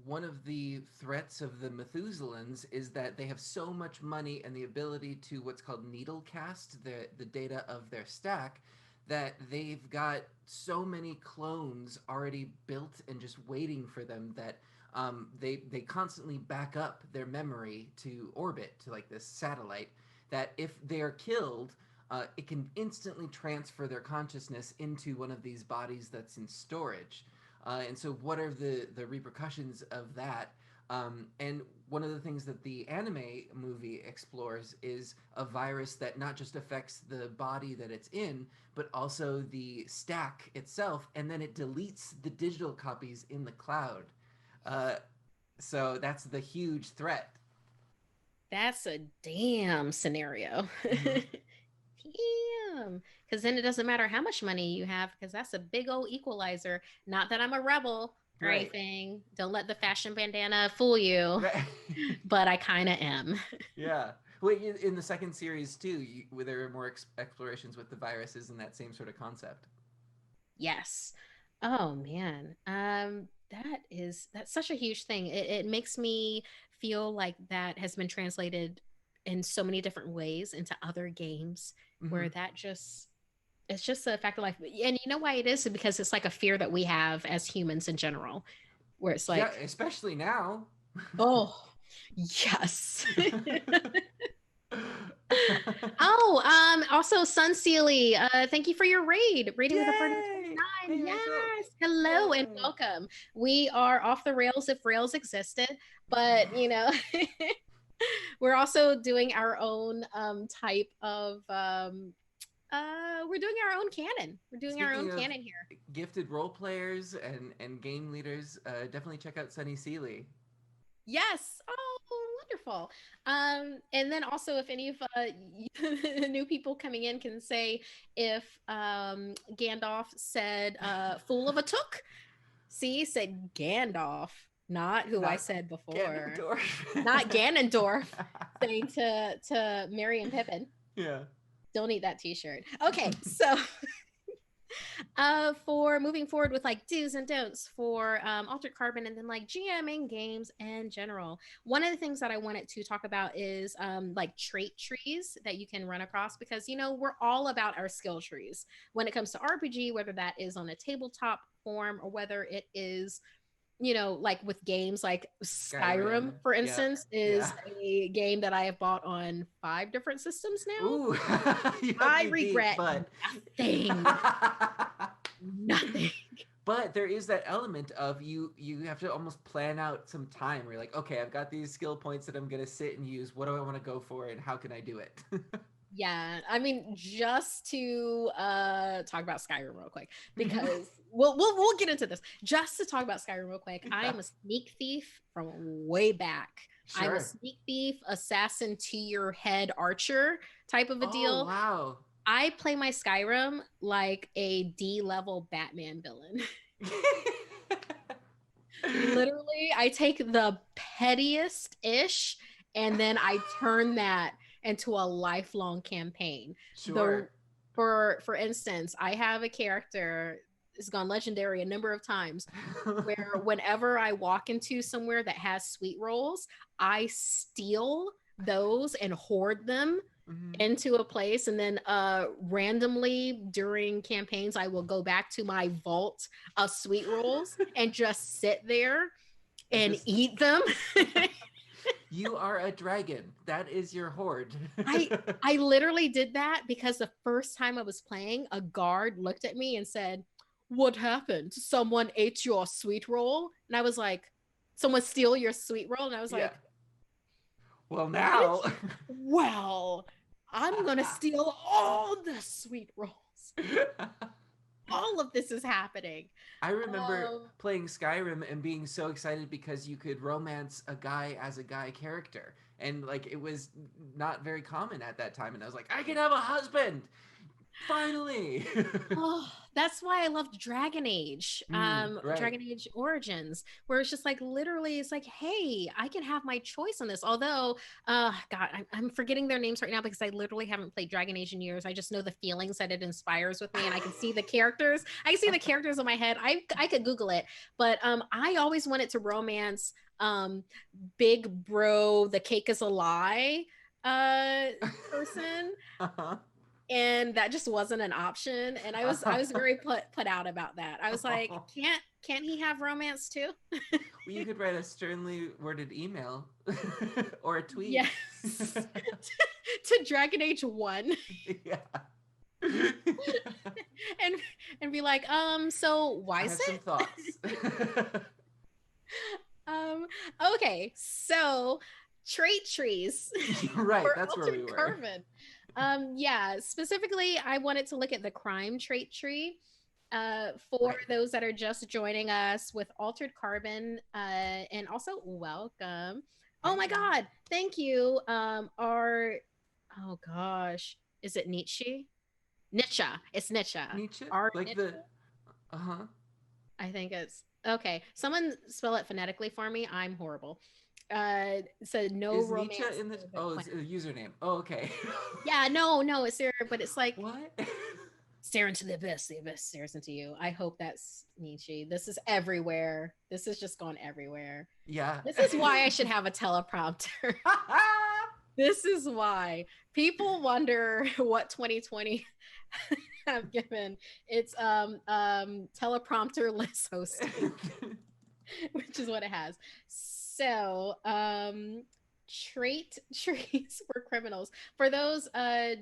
one of the threats of the Methuselahs is that they have so much money and the ability to what's called needle cast the data of their stack, that they've got so many clones already built and just waiting for them, that they constantly back up their memory to orbit to like this satellite, that if they are killed, it can instantly transfer their consciousness into one of these bodies that's in storage. And so, what are the repercussions of that? And one of the things that the anime movie explores is a virus that not just affects the body that it's in, but also the stack itself, and then it deletes the digital copies in the cloud. Uh, so that's the huge threat. that's a damn scenario. Mm-hmm. Damn. Because then it doesn't matter how much money you have, because that's a big old equalizer. Not that I'm a rebel or Right. anything. Don't let the fashion bandana fool you, Right. but I kind of am. Yeah. Well, in the second series too, where there are more explorations with the viruses and that same sort of concept. Yes. Oh man. That's such a huge thing. It makes me feel like that has been translated in so many different ways into other games, Hmm. where that just it's just a fact of life. And you know why it is? Because it's like a fear that we have as humans in general, where it's Yeah, like, especially now. oh, yes. Oh, also Sun Sealy, thank you for your raiding with a party of Yay! 29. Hey, Rachel. Yes. Hello and Yay! welcome. We are off the rails if rails existed, but we're also doing our own type of we're doing our own canon. We're doing our own Speaking of canon here. gifted role players and game leaders, definitely check out Sunny Seeley. Yes. Oh, wonderful. And then also, if any of the new people coming in can say if Gandalf said "fool of a took," see, said Gandalf, not who I Not said before, Ganondorf. not Ganondorf, saying to Merry and Pippin, Yeah. "Don't eat that T-shirt." Okay, so for moving forward with like do's and don'ts for altered carbon, and then like GMing games in general, one of the things that I wanted to talk about is like trait trees that you can run across, because we're all about our skill trees when it comes to RPG, whether that is on a tabletop form or whether it is like with games like Skyrim. Skyrim, for Yep. instance, Yeah. is a game that I have bought on 5 different systems now. Ooh, you have I me beat, regret but nothing. Nothing. but there is that element of you have to almost plan out some time where you're like, okay, I've got these skill points that I'm gonna sit and use. What do I want to go for, and how can I do it? Yeah, I mean, just to talk about Skyrim real quick, because we'll get into this. Just to talk about Skyrim real quick, I Yeah. am a sneak thief from way back. I'm a Sure. sneak thief, assassin to your head archer type of a Oh deal. wow. I play my Skyrim like a D level Batman villain. Literally, I take the pettiest ish and then I turn that into a lifelong campaign. The Sure. for instance, I have a character, it's gone legendary a number of times, where whenever I walk into somewhere that has sweet rolls, I steal those and hoard them Mhm. into a place, and then randomly during campaigns I will go back to my vault of sweet rolls and just sit there And and just eat them. You are a dragon. That is your horde. I I literally did that because the first time I was playing, a guard looked at me and said, "What happened? Someone ate your sweet roll?" And I was like, "Someone steal your sweet roll?" And I was Yeah. like, Well, "What did now. you Well, I'm gonna steal all the sweet rolls. All of this is happening." I remember Um, playing Skyrim and being so excited because you could romance a guy as a guy character. And like it was not very common at that time. And I was like, I can have a husband! Finally! Oh, that's why I loved Dragon Age, Right. Dragon Age Origins, where it's just like literally, it's like, hey, I can have my choice on this. Although, God, I'm forgetting their names right now because I literally haven't played Dragon Age in years. I just know the feelings that it inspires with me, and I can see the characters. I can see the characters in my head. I could Google it, but I always wanted to romance Big Bro, the cake is a lie, uh, person, Uh-huh. and that just wasn't an option, and I was very put out about that. I was like, Well, can't he have romance too? you could write a sternly worded email or a tweet. Yes. To Dragon Age 1. Yeah. and and be like, so why I is have some thoughts. it? um okay, so trait trees Right, for that's where we altered were. carbon. Yeah, specifically I wanted to look at the crime trait tree. For Right. those that are just joining us with Altered Carbon, and also welcome. Oh Thank my you. God, thank you. Our, oh gosh, is it Nietzsche? Nietzsche. It's Nietzsche. Nietzsche? Our Like Nietzsche? the. Uh huh. I think it's okay. Someone spell it phonetically for me. I'm horrible. So no Is Nietzsche romance in the. for the Oh, it's plant. a username. Oh, okay. Yeah, no, it's there, but it's like What? stare into the abyss stares into you. I hope that's Nietzsche. This is everywhere. This has just gone everywhere. Yeah. This is why I should have a teleprompter. This is why people wonder what 2020 have given. It's teleprompter less hosting, which is what it has. So, trait trees for criminals. For those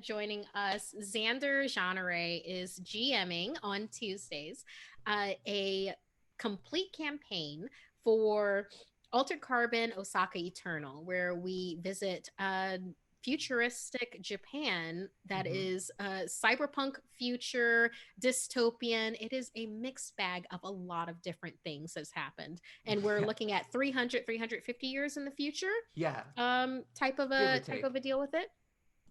joining us, Xander Jeanneret is GMing on Tuesdays a complete campaign for Altered Carbon Osaka Eternal, where we visit futuristic Japan that Mhm. is cyberpunk future, dystopian. It is a mixed bag of a lot of different things that's happened. And we're Yeah. looking at 300, 350 years in the future, Yeah. type of Give or a take. deal with it.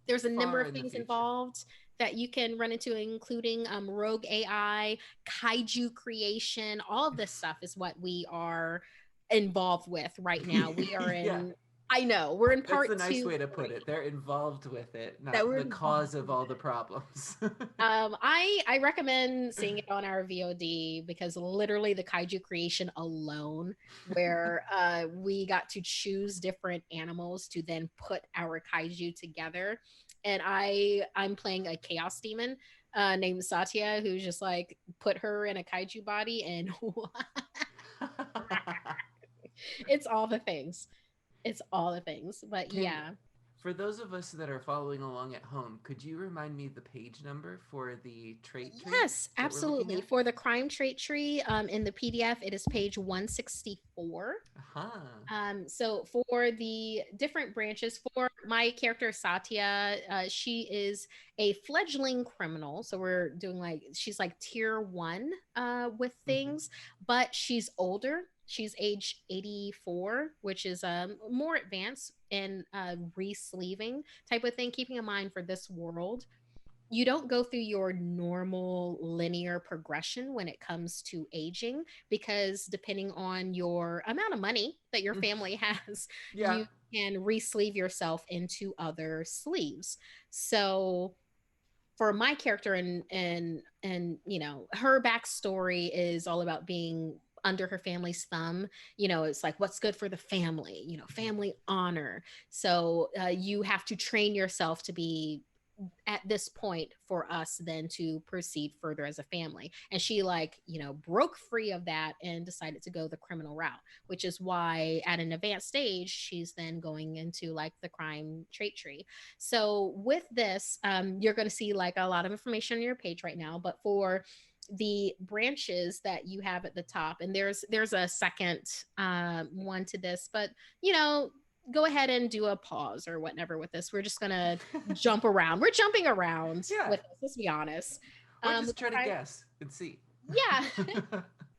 There's a number Far of in the things future. involved that you can run into, including rogue AI, kaiju creation. All of this stuff is what we are involved with right now. We are Yeah. in, I know, we're in That's part the nice two way to for put right it. They're involved with it, now that not we're the involved cause of with all the it. problems. I recommend seeing it on our VOD because literally the kaiju creation alone, where we got to choose different animals to then put our kaiju together, and I'm playing a chaos demon named Satya, who's just like put her in a kaiju body, and it's all the things. It's all the things. But Can, yeah, for those of us that are following along at home, could you remind me the page number for the trait tree yes, that we're looking absolutely. at? For the crime trait tree, in the PDF, it is page 164. Aha. So for the different branches, for my character Satya, she is a fledgling criminal. So we're doing like she's like tier one with Mm-hmm. things, but she's older. She's age 84, which is more advanced in re-sleeving type of thing. Keeping in mind for this world, you don't go through your normal linear progression when it comes to aging, because depending on your amount of money that your family has, Yeah. you can re-sleeve yourself into other sleeves. So for my character, and her backstory is all about being under her family's thumb. It's like what's good for the family, family honor. So you have to train yourself to be at this point for us then to proceed further as a family. And she, like, broke free of that and decided to go the criminal route, which is why at an advanced stage she's then going into like the crime trait tree. So with this, you're going to see like a lot of information on your page right now, but for the branches that you have at the top, and there's a second one to this, but go ahead and do a pause or whatever with this. We're just gonna jump around. We're jumping around Yeah. with this. Let's be honest. Or just With try to guess and see. yeah,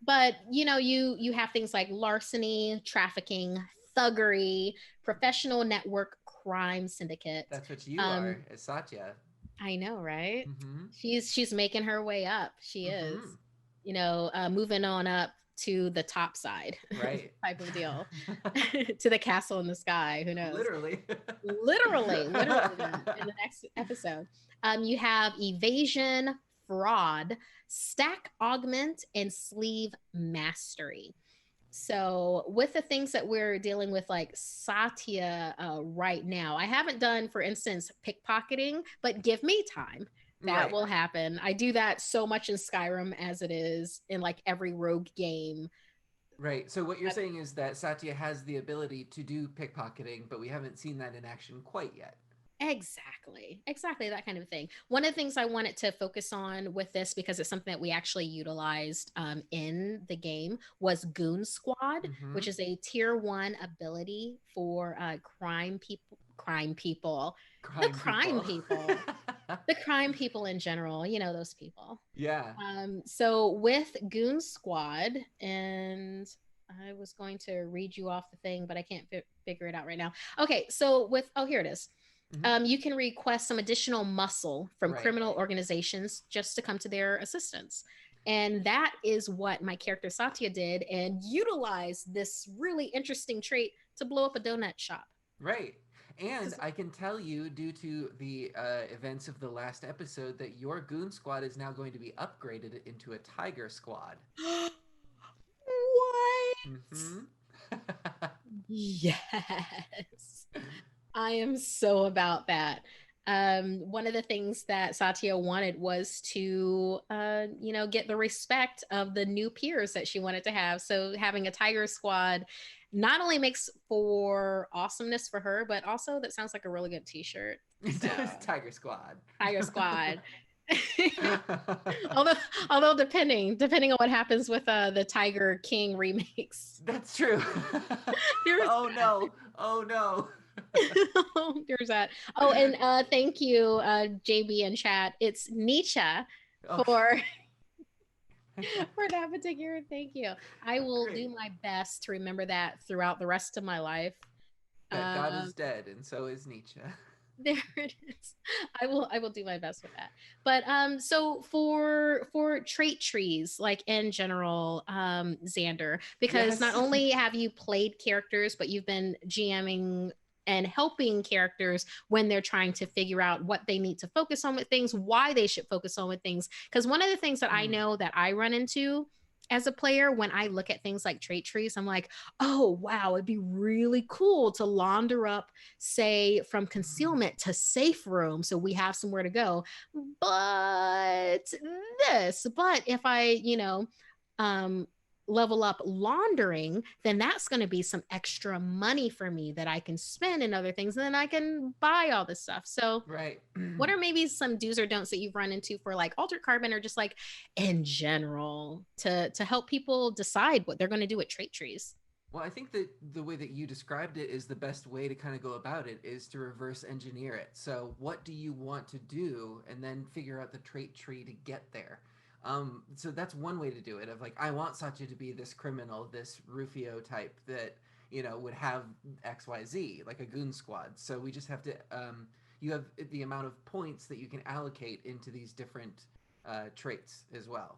but you have things like larceny, trafficking, thuggery, professional network crime syndicate. That's what you Um, are, as Satya. I know, right? Mm-hmm. She's making her way up. She is, Mm-hmm. moving on up to the top side Right. type of deal, to the castle in the sky. Who knows? Literally. Literally that in the next episode. You have evasion, fraud, stack augment, and sleeve mastery. So with the things that we're dealing with, like Satya right now, I haven't done, for instance, pickpocketing, but give me time. That Right. will happen. I do that so much in Skyrim as it is in like every rogue game. Right. So what you're saying is that Satya has the ability to do pickpocketing, but we haven't seen that in action quite yet. Exactly that kind of thing. One of the things I wanted to focus on with this, because it's something that we actually utilized in the game, was Goon Squad, Mm-hmm. which is a tier 1 ability for the Crime crime people. people, the crime people in general, those people. Yeah. So with Goon Squad, and I was going to read you off the thing, but I can't figure it out right now. Okay, so here it is. Mm-hmm. You can request some additional muscle from Right. criminal organizations just to come to their assistance. And that is what my character Satya did, and utilized this really interesting trait to blow up a donut shop. Right. And 'Cause- I can tell you, due to the events of the last episode, that your goon squad is now going to be upgraded into a tiger squad. what? Mm-hmm. Yes. I am so about that. One of the things that Satya wanted was to, get the respect of the new peers that she wanted to have. So having a tiger squad not only makes for awesomeness for her, but also that sounds like a really good T-shirt. It So does Tiger Squad. tiger squad. although although depending on what happens with the Tiger King remakes, That's true. there's Oh no. Oh no. there's that. Oh, and thank you, JB in chat. It's Nietzsche Okay. for for that particular. Thank you. I will do Great. my best to remember that throughout the rest of my life. That God Um, is dead, and so is Nietzsche. there it is. I will do my best with that. But so for trait trees, like in general, Xander, because not Yes. only have you played characters, but you've been GMing and helping characters when they're trying to figure out what they need to focus on with things, why they should focus on with things. Because one of the things that I Mm. know that I run into as a player when I look at things like trait trees, I'm like, oh wow, it'd be really cool to launder up, say, from concealment to safe room, so we have somewhere to go. But if I, um, level up laundering, then that's going to be some extra money for me that I can spend in other things, and then I can buy all this stuff. So Right. what are maybe some do's or don'ts that you've run into for like altered carbon, or just like in general, to help people decide what they're going to do with trait trees? Well, I think that the way that you described it is the best way to kind of go about it, is to reverse engineer it. So, what do you want to do, and then figure out the trait tree to get there. So that's one way to do it. Of like, I want Satya to be this criminal, this Rufio type that would have X, Y, Z, like a goon squad. So we just have to. You have the amount of points that you can allocate into these different traits as well.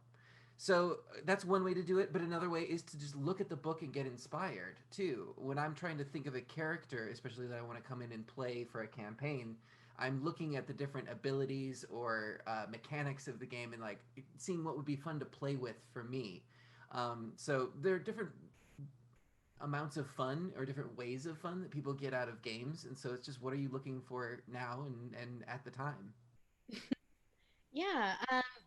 So that's one way to do it, but another way is to just look at the book and get inspired too. When I'm trying to think of a character, especially that I want to come in and play for a campaign, I'm looking at the different abilities or mechanics of the game and like seeing what would be fun to play with for me. So there are different amounts of fun or different ways of fun that people get out of games, and so it's just what are you looking for now and at the time. Yeah,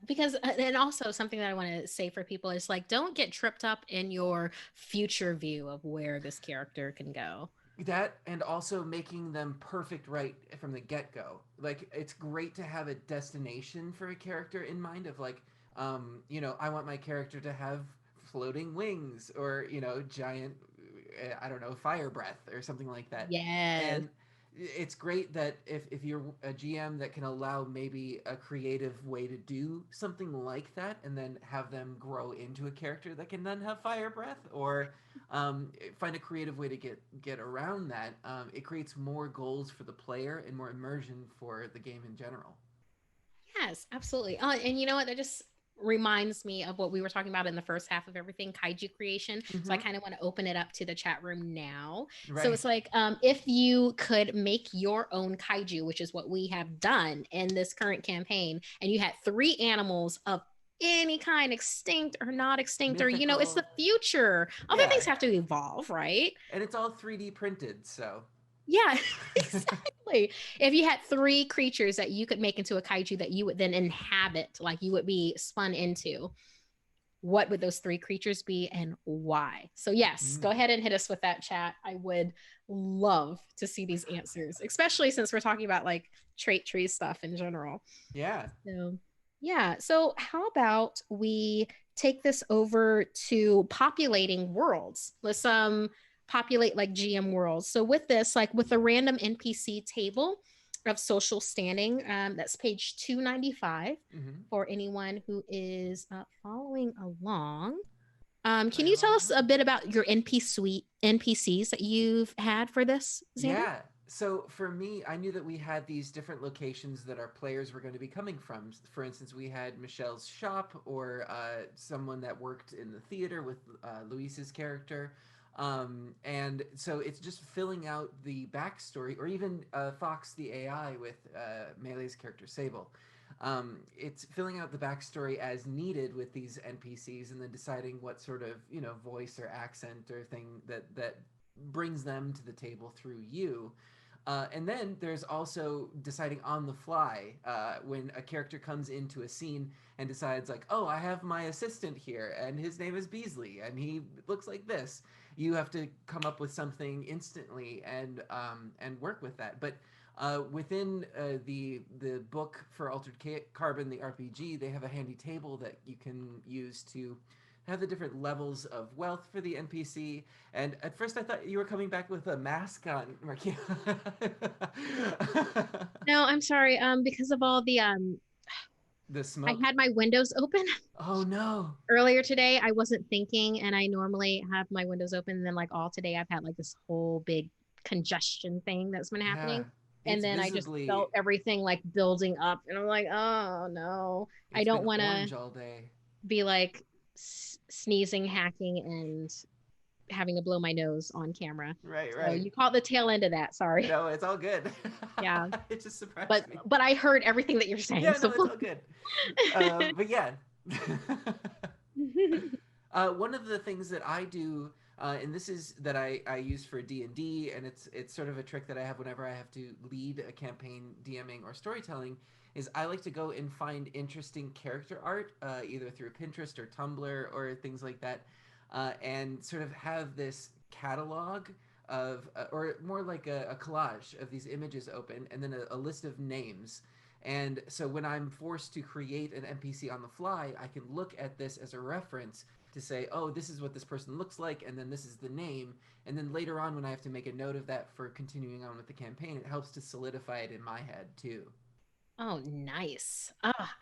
because and also something that I want to say for people is like, don't get tripped up in your future view of where this character can go. That, and also making them perfect right from the get-go. Like, it's great to have a destination for a character in mind of like, I want my character to have floating wings, or giant, I don't know, fire breath or something like that. Yes. And it's great that if you're a GM that can allow maybe a creative way to do something like that, and then have them grow into a character that can then have fire breath, or find a creative way to get around that. It creates more goals for the player and more immersion for the game in general. Yes, absolutely. And you know what? That just reminds me of what we were talking about in the first half of everything, kaiju creation. So I Mm-hmm. kind of want to open it up to the chat room now. So Right. it's like, if you could make your own kaiju, which is what we have done in this current campaign, and you had three animals of any kind, extinct or not extinct, or it's Mythical. the future. Other Yeah. things have to evolve, right? And it's all 3D printed, so. Yeah, exactly. If you had three creatures that you could make into a kaiju that you would then inhabit, like you would be spun into, what would those three creatures be and why? So, yes, go Mm. ahead and hit us with that chat. I would love to see these answers, especially since we're talking about like trait tree stuff in general. Yeah. So, yeah. So, how about we take this over to populating worlds? Let's populate like GM worlds. So, with this, like with a random NPC table of social standing, that's page 295 Mm-hmm. for anyone who is following along. Can Right you tell along. us a bit about your NPCs that you've had for this, Xander? Yeah. So for me, I knew that we had these different locations that our players were going to be coming from. For instance, we had Michelle's shop, or someone that worked in the theater with Luis's character. And so it's just filling out the backstory, or even Fox the AI with Melee's character Sable. It's filling out the backstory as needed with these NPCs, and then deciding what sort of voice or accent or thing that brings them to the table through you. And then there's also deciding on the fly when a character comes into a scene and decides like, oh, I have my assistant here, and his name is Beasley, and he looks like this. You have to come up with something instantly and work with that. But within the book for Altered Carbon, the RPG, they have a handy table that you can use to have the different levels of wealth for the NPC. And at first, I thought you were coming back with a mask on, Marquia. No, I'm sorry. Because of all the The I smoke. had my windows open Oh no. earlier today. I wasn't thinking, and I normally have my windows open. And then, like all today, I've had like this whole big congestion thing that's been Yeah. happening. And It's then I just visibly. felt everything like building up, and I'm like, oh no, I It's don't been want to orange all day. be like sneezing, hacking, and having to blow my nose on camera. Right, So right. you caught the tail end of that. Sorry. No, it's all good. Yeah, It just but surprised me. but I heard everything that you're saying. Yeah, So no, it's all good. But yeah. One of the things that I do, and this is that I use for D&D, and it's sort of a trick that I have whenever I have to lead a campaign DMing or storytelling, is I like to go and find interesting character art, either through Pinterest or Tumblr or things like that, and sort of have this catalog of, or more like a collage of these images open, and then a list of names. And so when I'm forced to create an NPC on the fly, I can look at this as a reference to say, oh, this is what this person looks like, and then this is the name. And then later on, when I have to make a note of that for continuing on with the campaign, it helps to solidify it in my head too. Oh, nice.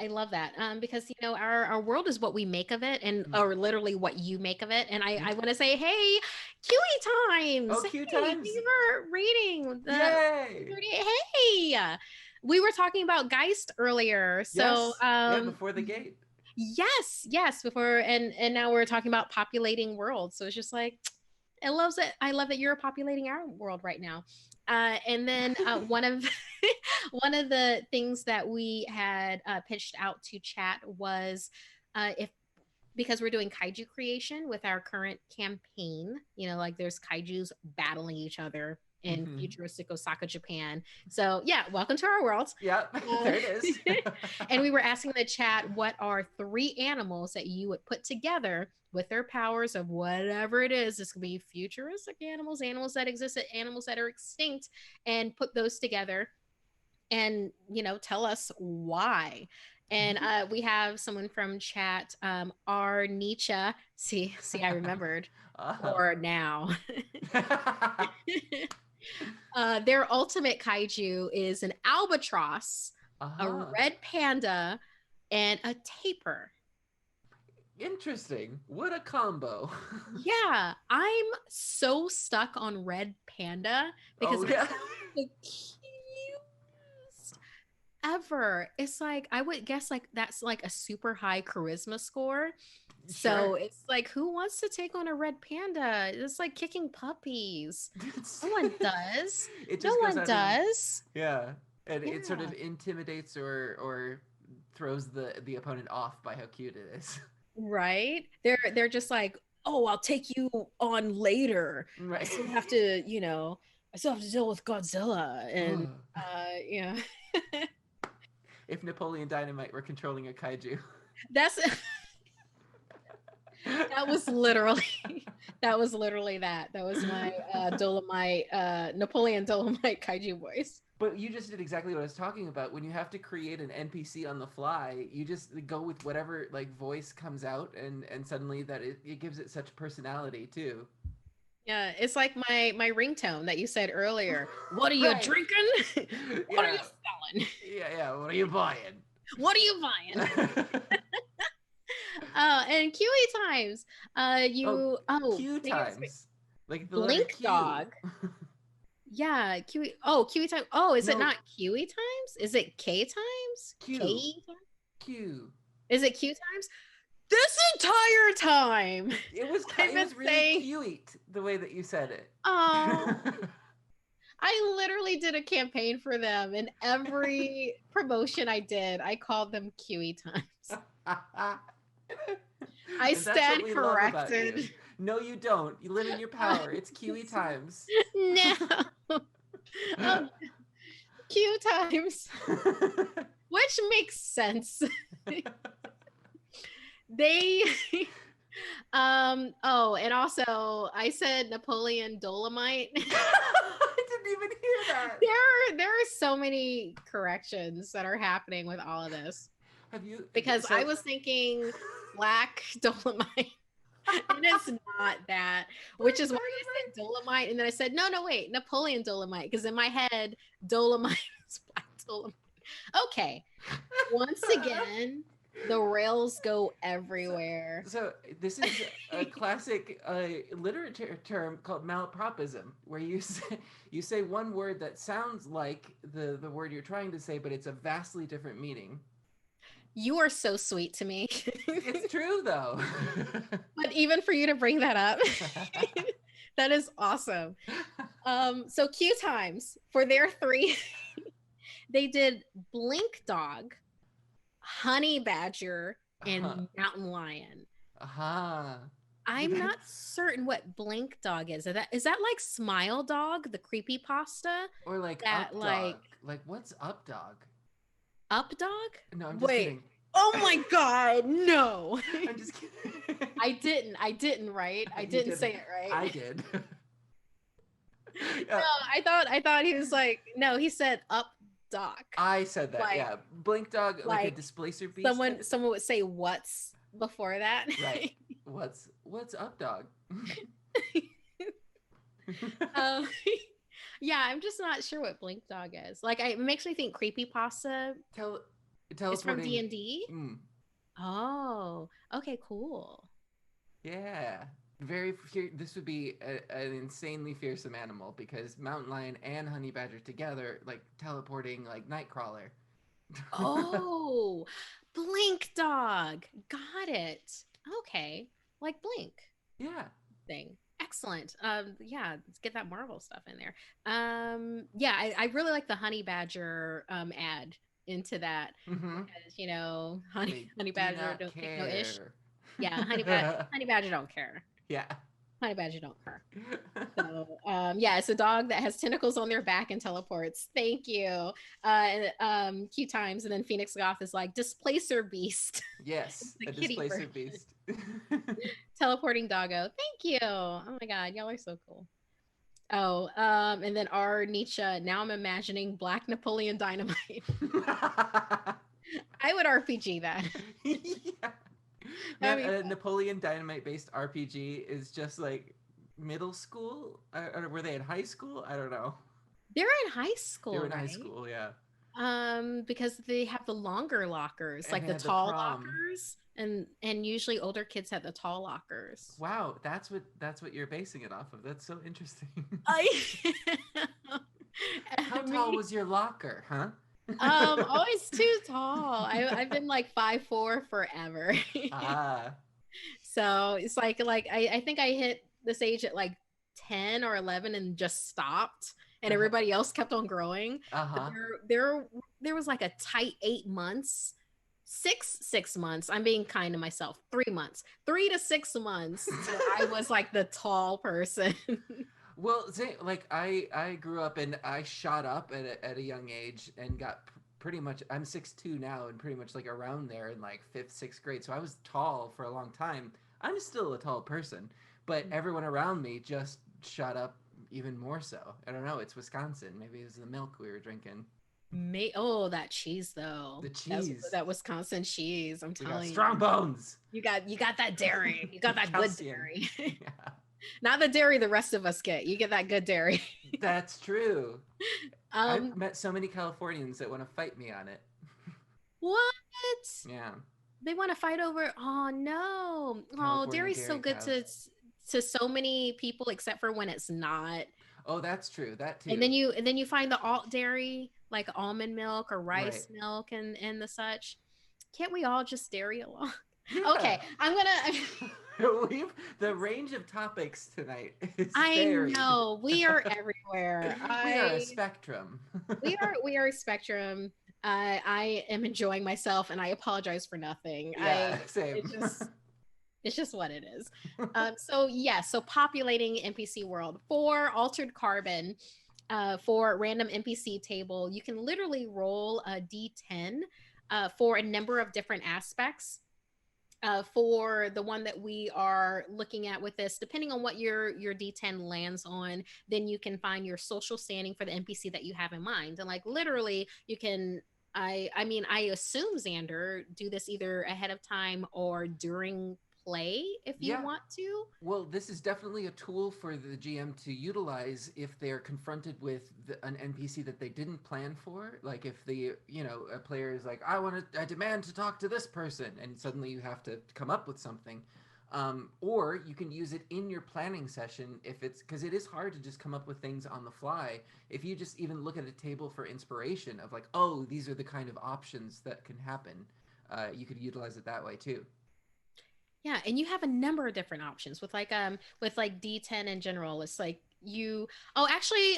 I love that. Because our world is what we make of it, and Mm. or literally what you make of it. And I Yeah. want to say, hey, QE times. Oh, Q Hey, thank times! you for reading the Yay! 38. Hey, we were talking about Geist earlier. So Yes. Yeah, before the gate. yes, yes, before and now we're talking about populating worlds. So it's just like it loves it. I love that you're populating our world right now. And then one of one of the things that we had pitched out to chat was if because we're doing kaiju creation with our current campaign, like there's kaijus battling each other in Hmm. futuristic Osaka, Japan. So yeah, welcome to our world. Yep, Uh, there it is. and we were asking in the chat, what are three animals that you would put together with their powers of whatever it is? This could be futuristic animals, animals that exist, animals that are extinct, and put those together and tell us why. And we have someone from chat, R Nietzsche. See, I remembered. uh-huh. Or now. Their ultimate kaiju is an albatross, a Uh-huh. red panda, and a tapir. Interesting. What a combo. Yeah, I'm so stuck on red panda because Oh that yeah. sounds the cutest ever. It's like I would guess like that's like a super high charisma score. So Sure. it's like, who wants to take on a red panda? It's like kicking puppies. It's- No one does. it No just goes one out of does. yeah, and it sort of Yeah. intimidates or throws the opponent off by how cute it is. Right? They're just like, "Oh, I'll take you on later. I Right. still have to, I still have to deal with Godzilla." And yeah. If Napoleon Dynamite were controlling a kaiju. That's that was literally that was literally that. That was my Dolomite Napoleon Dolomite kaiju voice. But you just did exactly what I was talking about. When you have to create an NPC on the fly, you just go with whatever like voice comes out, and suddenly that it gives it such personality too. Yeah, it's like my ringtone that you said earlier. What are you Right. drinking? What are you Yeah. selling? Yeah. What are you buying? What are you buying? And Kiwi times. Oh, You Q take it straight. times. Like the letter Blink Q. dog. Yeah, Kiwi. Oh, Kiwi time. Oh, is it No, not Kiwi times? Is it K times? Q. K times? Q. Is it Q times? This entire time, I've It been was really saying, cute the way that you said it. oh, I literally did a campaign for them, and every promotion I did, I called them Kiwi times. I And that's what stand we love about you. corrected. No, you don't. You live in your power. It's QE times. No. Oh, Q times, which makes sense. They oh, and also I said Napoleon Dolomite. I didn't even hear that. There are so many corrections that are happening with all of this Have you because I so was thinking black Dolomite. And it's not that, which is why I said Dolomite, and then I said no, wait, Napoleon Dolomite, because in my head Dolomite is black Dolomite. Okay, once again, the rails go so, everywhere. so this is a classic literature term called malapropism, where you say one word that sounds like the word you're trying to say, but it's a vastly different meaning. You are so sweet to me. It's true though. But even for you to bring that up, that is awesome. So Q times for their three, they did Blink Dog, Honey Badger, Uh-huh. and Mountain Lion. Uh-huh. I'm not certain what Blink Dog is. Is that like Smile Dog, the creepy pasta? Or like That up dog. like Like what's up dog? Up Dog? No, I'm just Wait. kidding. Oh my god, no. I'm just kidding. I didn't, right? I You didn't didn't. say it right. I did. No, I thought he was like, no, he said Up Doc. I said that, Like yeah. Blink dog, like a like displacer beast. someone would say what's before that. Right. What's up, dog? um, yeah, I'm just not sure what Blink Dog is. Like, it makes me think creepy pasta Tele- is from D teleporting. and D. Mm, Oh, okay, cool. yeah. This would be an insanely fearsome animal because mountain lion and honey badger together, like teleporting like Nightcrawler. Oh, Blink Dog. Got it. Okay, like Blink Yeah. thing. Excellent. Yeah, let's get that Marvel stuff in there. Yeah, I really like the Honey Badger ad into that Mm-hmm. because honey They Honey do Badger not don't take no ish. care. Yeah, Honey Badger don't care. Yeah. Honey badger don't purr. So, yeah, it's a dog that has tentacles on their back and teleports. Thank you. Cute times. And then Phoenix Goth is like displacer beast. Yes, The a kitty displacer version. beast. Teleporting doggo. Thank you. Oh my God. Y'all are so cool. Oh, and then our Nietzsche. Now I'm imagining Black Napoleon Dynamite. I would RPG that. Yeah. That'd Man, be a fun. Napoleon Dynamite based RPG is just like middle school. Or were they in high school? I don't know. They're in high They were school, in high right? school, yeah. Because they have the longer lockers, And like they the had the tall prom. lockers, and usually older kids have the tall lockers. Wow, that's what you're basing it off of. That's so interesting. I How tall me was your locker, huh? always too tall. I've been like 5'4" forever. Ah. So it's like I think I hit this age at like 10 or 11 and just stopped, and everybody else kept on growing. But Uh-huh. there was like a tight 8 months, six months. I'm being kind to myself. 3 months, 3 to 6 months where I was like the tall person. Well, say, like I grew up and I shot up at a young age and got pretty much. I'm 6'2" now and pretty much like around there in like fifth, sixth grade. So I was tall for a long time. I'm still a tall person, but everyone around me just shot up even more so. I don't know. It's Wisconsin. Maybe it was the milk we were drinking. Oh, that cheese though. The That's cheese. that Wisconsin cheese. I'm We got telling you. strong bones. You got that dairy. You got that good Calcium. dairy. Yeah, Not the dairy the rest of us get. You get that good dairy. that's true. I've um, met so many Californians that want to fight me on it. what? Yeah, They want to fight over? Oh no. Oh, California dairy's so dairy good cows. to so many people except for when it's not. Oh, that's true. That And too. then you find the alt dairy like almond milk or Right. rice milk and the such. Can't we all just dairy along? Yeah. Okay, I'm gonna We've the range of topics tonight is I varied. know we are everywhere. We are a spectrum. We are a spectrum. I am enjoying myself, and I apologize for nothing. Yeah, It's same. just what it is. So yeah, so populating NPC world for altered carbon. For random NPC table, you can literally roll a d10 for a number of different aspects. For the one that we are looking at with this, depending on what your D10 lands on, then you can find your social standing for the NPC that you have in mind. And like literally, you can. I mean, I assume Xander do this either ahead of time or during play if you Yeah. want to. Well, this is definitely a tool for the GM to utilize if they're confronted with an NPC that they didn't plan for. Like if a player is like, I demand to talk to this person, and suddenly you have to come up with something. Or you can use it in your planning session if it's because it is hard to just come up with things on the fly. If you just even look at a table for inspiration of like, oh, these are the kind of options that can happen, you could utilize it that way too. Yeah, and you have a number of different options with like D10 in general. It's like you oh actually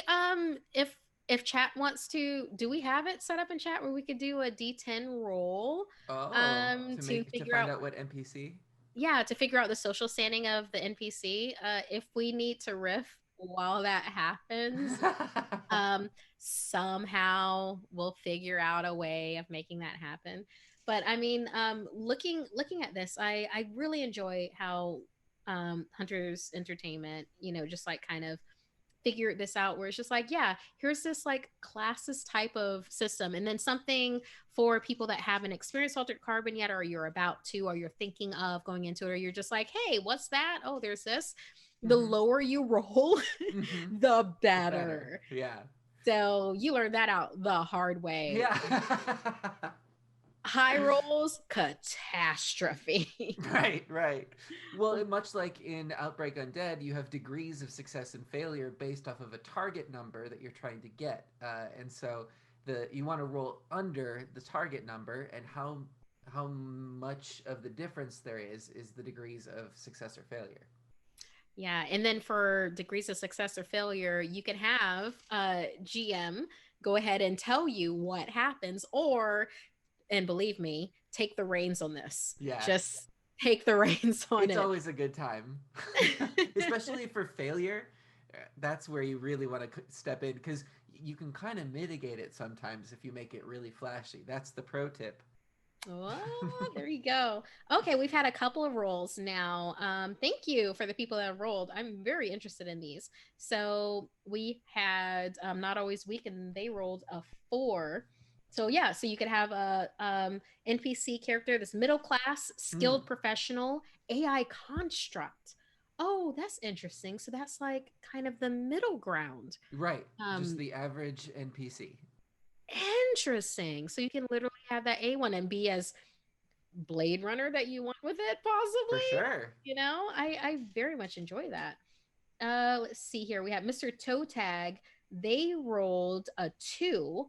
if chat wants to, do we have it set up in chat where we could do a D10 roll Oh, to to figure find out, out what NPC. yeah, to figure out the social standing of the NPC. If we need to riff while that happens, um somehow we'll figure out a way of making that happen. But I mean, looking at this, I really enjoy how Hunters Entertainment, just like kind of figured this out where it's just like, yeah, here's this like classes type of system, and then something for people that haven't experienced altered carbon yet, or you're about to, or you're thinking of going into it, or you're just like, hey, what's that? Oh, there's this. The Mm-hmm. lower you roll, Mm-hmm. the The better. better. Yeah. So you learned that out the hard way. Yeah. High rolls, catastrophe. Right, right. Well, much like in Outbreak Undead, you have degrees of success and failure based off of a target number that you're trying to get, and so you want to roll under the target number, and how much of the difference there is the degrees of success or failure. Yeah, and then for degrees of success or failure, you can have GM go ahead and tell you what happens, or, and believe me, take the reins on this. Yeah, Just take the reins on It's it. always a good time, especially for failure. That's where you really want to step in because you can kind of mitigate it sometimes if you make it really flashy. That's the pro tip. Oh, there you go. Okay, we've had a couple of rolls now. Thank you for the people that have rolled. I'm very interested in these. So we had Not Always Weak, and they rolled a 4. So yeah, so you could have a NPC character, this middle class, Hmm. skilled professional, AI construct. Oh, that's interesting. So that's like kind of the middle ground. Right. Just Um, the average NPC. Interesting. So you can literally have that A1 and be as Blade Runner that you want with it, For possibly. sure. I very much enjoy that. Let's see here. We have Mr. Toe Tag. They rolled a 2.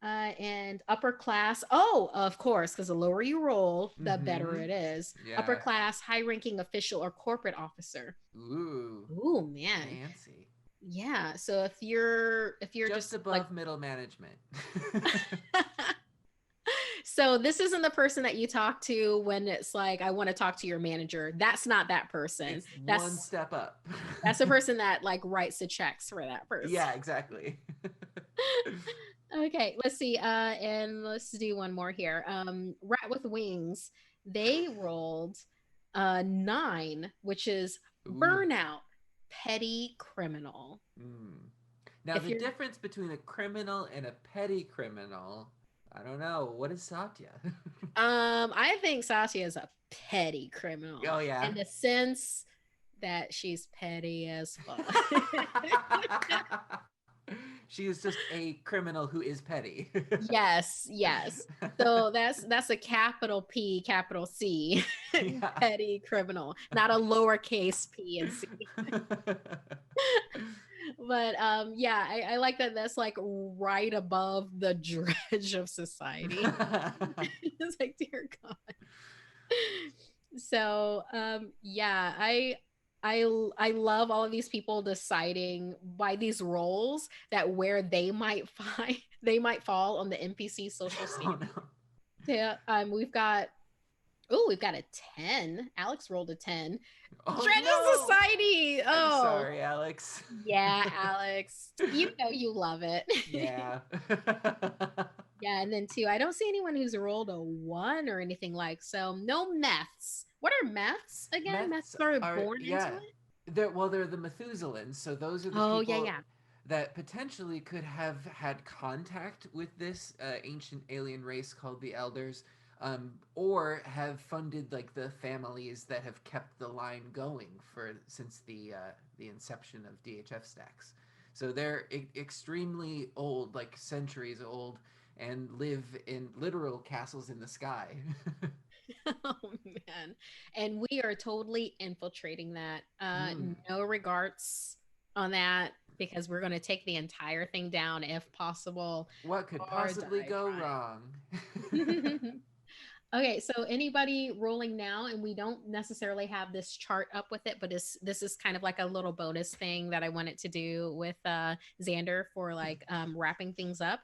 And upper class. Oh, of course, because the lower you roll, the better Mm-hmm. it is. Upper Yeah. class, high ranking official or corporate officer. Ooh. Oh man. Fancy. Yeah. So if you're Just just like above middle management. so this isn't the person that you talk to when it's like, I want to talk to your manager. That's not that person. It's one That's step up. that's the person that like writes the checks for that person. Yeah, exactly. Okay, let's see. And let's do one more here. Rat with Wings. They rolled 9, which is Ooh. burnout, petty criminal. Mm. Now, If the you're difference between a criminal and a petty criminal, I don't know. What is Satya? I think Sasha is a petty criminal Oh, yeah. in the sense that she's petty as fuck. She is just a criminal who is petty. Yes, yes. So that's a capital P, capital C, Yeah. petty criminal, not a lowercase p and c. But yeah, I like that. That's like right above the dredge of society. It's like, dear God. So yeah, I love all of these people deciding by these roles that where they might find they might fall on the NPC social Oh, scale. no. Yeah, we've got a 10. Alex rolled a 10. Oh, Dredge of no. Society. I'm Oh, sorry, Alex. yeah, Alex. You know you love it. Yeah. Yeah, and then two, I don't see anyone who's rolled a 1 or anything like so. No meths. What are meths again? Meths Meths are are, born into yeah. it. They're the Methuselahs, so those are the Oh yeah, people yeah. that potentially could have had contact with this ancient alien race called the Elders, or have funded like the families that have kept the line going for since the inception of DHF stacks. So they're extremely old, like centuries old, and live in literal castles in the sky. Oh man. And we are totally infiltrating that. Mm, No regards on that because we're going to take the entire thing down if possible what could or possibly die go wrong? trying. Okay, so anybody rolling now, and we don't necessarily have this chart up with it, but this is kind of like a little bonus thing that I wanted to do with Xander for like wrapping things up.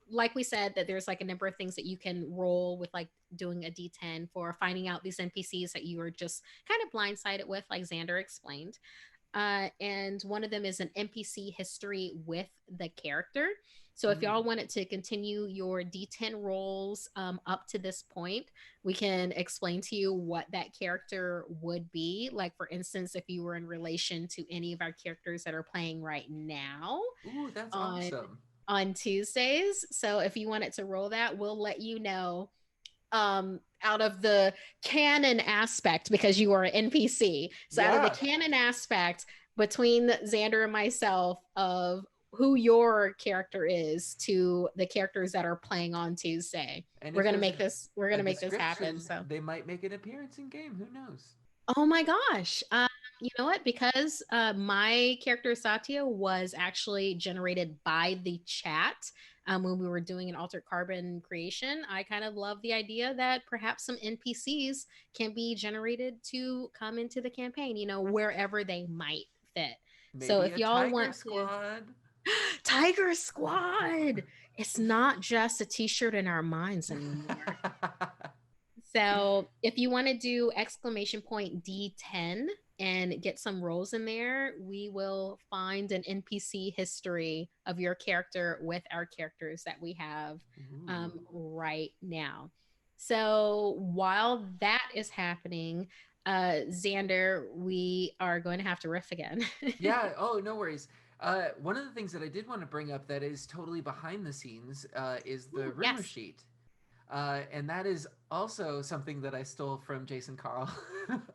Like we said, that there's like a number of things that you can roll with, like doing a D10 for finding out these NPCs that you were just kind of blindsided with, like Xander explained. And one of them is an NPC history with the character. So if Mm. y'all wanted to continue your D10 rolls up to this point, we can explain to you what that character would be. Like, for instance, if you were in relation to any of our characters that are playing right now Ooh, that's on awesome. Tuesdays. So if you wanted to roll that, we'll let you know out of the canon aspect because you are an NPC. So out of the Yeah. canon aspect between Xander and myself of who your character is to the characters that are playing on Tuesday. And We're if gonna there's make this we're a gonna make this happen. description, So they might make an appearance in game. Who knows? oh my gosh. You know what? Because my character Satya was actually generated by the chat when we were doing an altered carbon creation, I kind of love the idea that perhaps some NPCs can be generated to come into the campaign, wherever they might fit. So Maybe if a y'all tiger want to, squad. Tiger Squad, it's not just a t shirt in our minds anymore. So if you want to do exclamation point D10 and get some roles in there, we will find an NPC history of your character with our characters that we have Ooh. right now. So while that is happening, Xander, we are going to have to riff again. Yeah. Oh, no worries. One of the things that I did want to bring up that is totally behind the scenes is the Ooh, rumor yes. sheet. And that is also something that I stole from Jason Carl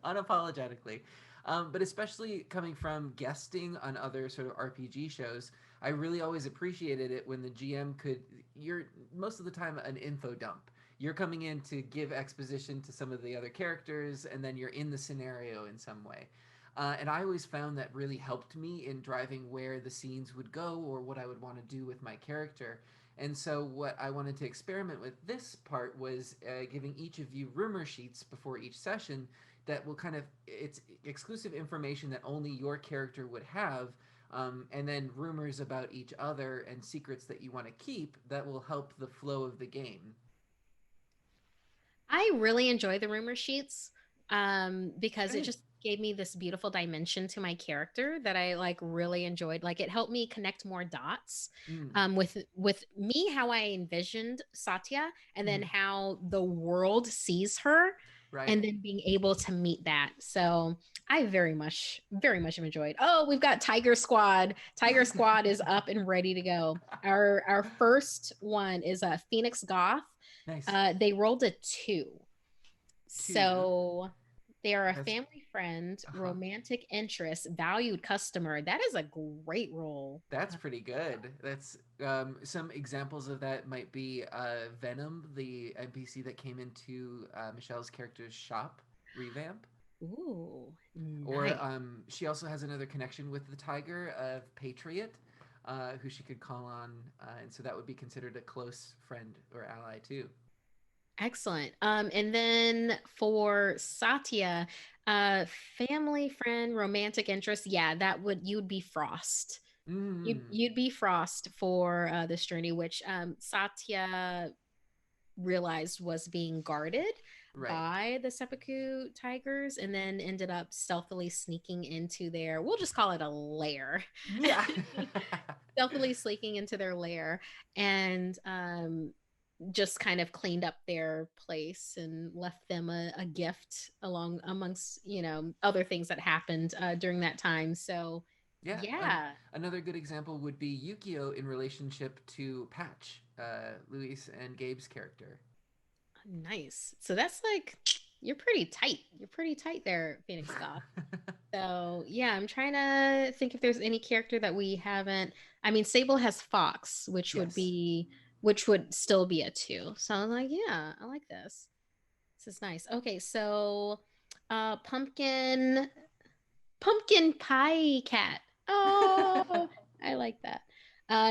unapologetically. But especially coming from guesting on other sort of RPG shows, I really always appreciated it when the GM could, you're most of the time an info dump. You're coming in to give exposition to some of the other characters, and then you're in the scenario in some way. And I always found that really helped me in driving where the scenes would go or what I would want to do with my character. And so, what I wanted to experiment with this part was giving each of you rumor sheets before each session that will kind of, it's exclusive information that only your character would have, and then rumors about each other and secrets that you want to keep that will help the flow of the game. I really enjoy the rumor sheets because it Good. just gave me this beautiful dimension to my character that I like really enjoyed. Like it helped me connect more dots Mm, with me how I envisioned Satya and then mm, how the world sees her right. and then being able to meet that. So I very much have enjoyed. Oh, we've got Tiger Squad. Tiger Squad is up and ready to go. Our first one is a Phoenix Goth. Nice. They rolled a 2. Two. So they are a That's, family friend, uh huh. romantic interest, valued customer. That is a great role. That's pretty good. That's some examples of that might be Venom, the NPC that came into Michelle's character's shop revamp. Ooh, Or nice. she also has another connection with the tiger of Patriot, who she could call on, and so that would be considered a close friend or ally too. Excellent. And then for Satya, uh, family friend, romantic interest. Yeah, that would you'd be Frost. Mm, You'd be Frost for this journey, which Satya realized was being guarded right. by the seppuku tigers and then ended up stealthily sneaking into their, we'll just call it a lair. Yeah. Stealthily sneaking into their lair and just kind of cleaned up their place and left them a gift along amongst other things that happened during that time. So Yeah. yeah. Another good example would be Yukio in relationship to Patch, Luis and Gabe's character. Nice. So that's like you're pretty tight. You're pretty tight there, Phoenix Goth. So yeah, I'm trying to think if there's any character that we haven't. I mean, Sable has Fox, Yes. which would still be a 2. So I was like, yeah, I like this. This is nice. Okay, so pumpkin pie cat. Oh, I like that.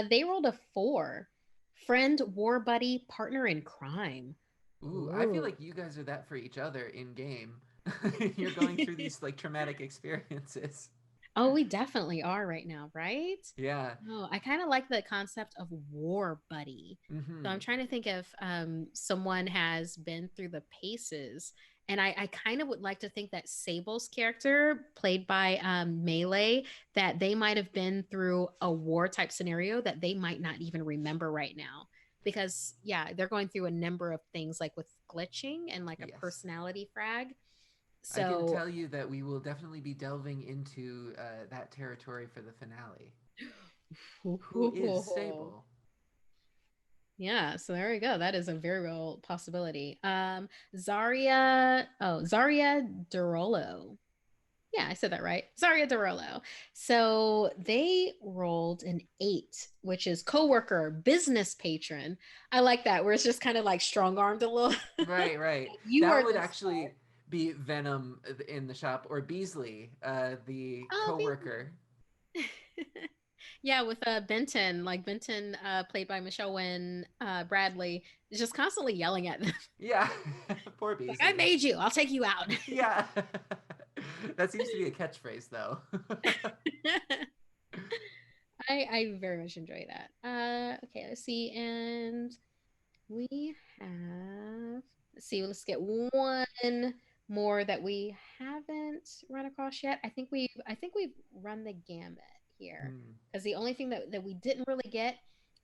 They rolled a 4. Friend, war buddy, partner in crime. Ooh, I feel Ooh. like you guys are that for each other in game. You're going through these like traumatic experiences. Oh, we definitely are right now, right? Yeah. Oh, I kind of like the concept of war buddy. So I'm Mm-hmm. trying to think if someone has been through the paces. And I kind of would like to think that Sable's character, played by Melee, that they might have been through a war type scenario that they might not even remember right now. Because, yeah, they're going through a number of things like with glitching and like a Yes. personality frag. I can So, tell you that we will definitely be delving into that territory for the finale. Who is Sable? yeah, so there we go. That is a very real possibility. Zaria Derolo. Yeah, I said that right. Zaria Derolo. So they rolled an 8, which is coworker, business patron. I like that, where it's just kind of like strong armed a little. Right, right. You That are would the actually be Venom in the shop, or Beasley, the oh, co-worker. yeah, with Benton, like Benton, played by Michelle Wynn Bradley, is just constantly yelling at them. Yeah, poor Like, I Beasley. made you. I'll take you out. Yeah, that seems to be a catchphrase, though. I very much enjoy that. Okay, let's see. And we have Let's see, let's get one more that we haven't run across yet. I think we've run the gamut here. Hmm. Because the only thing that we didn't really get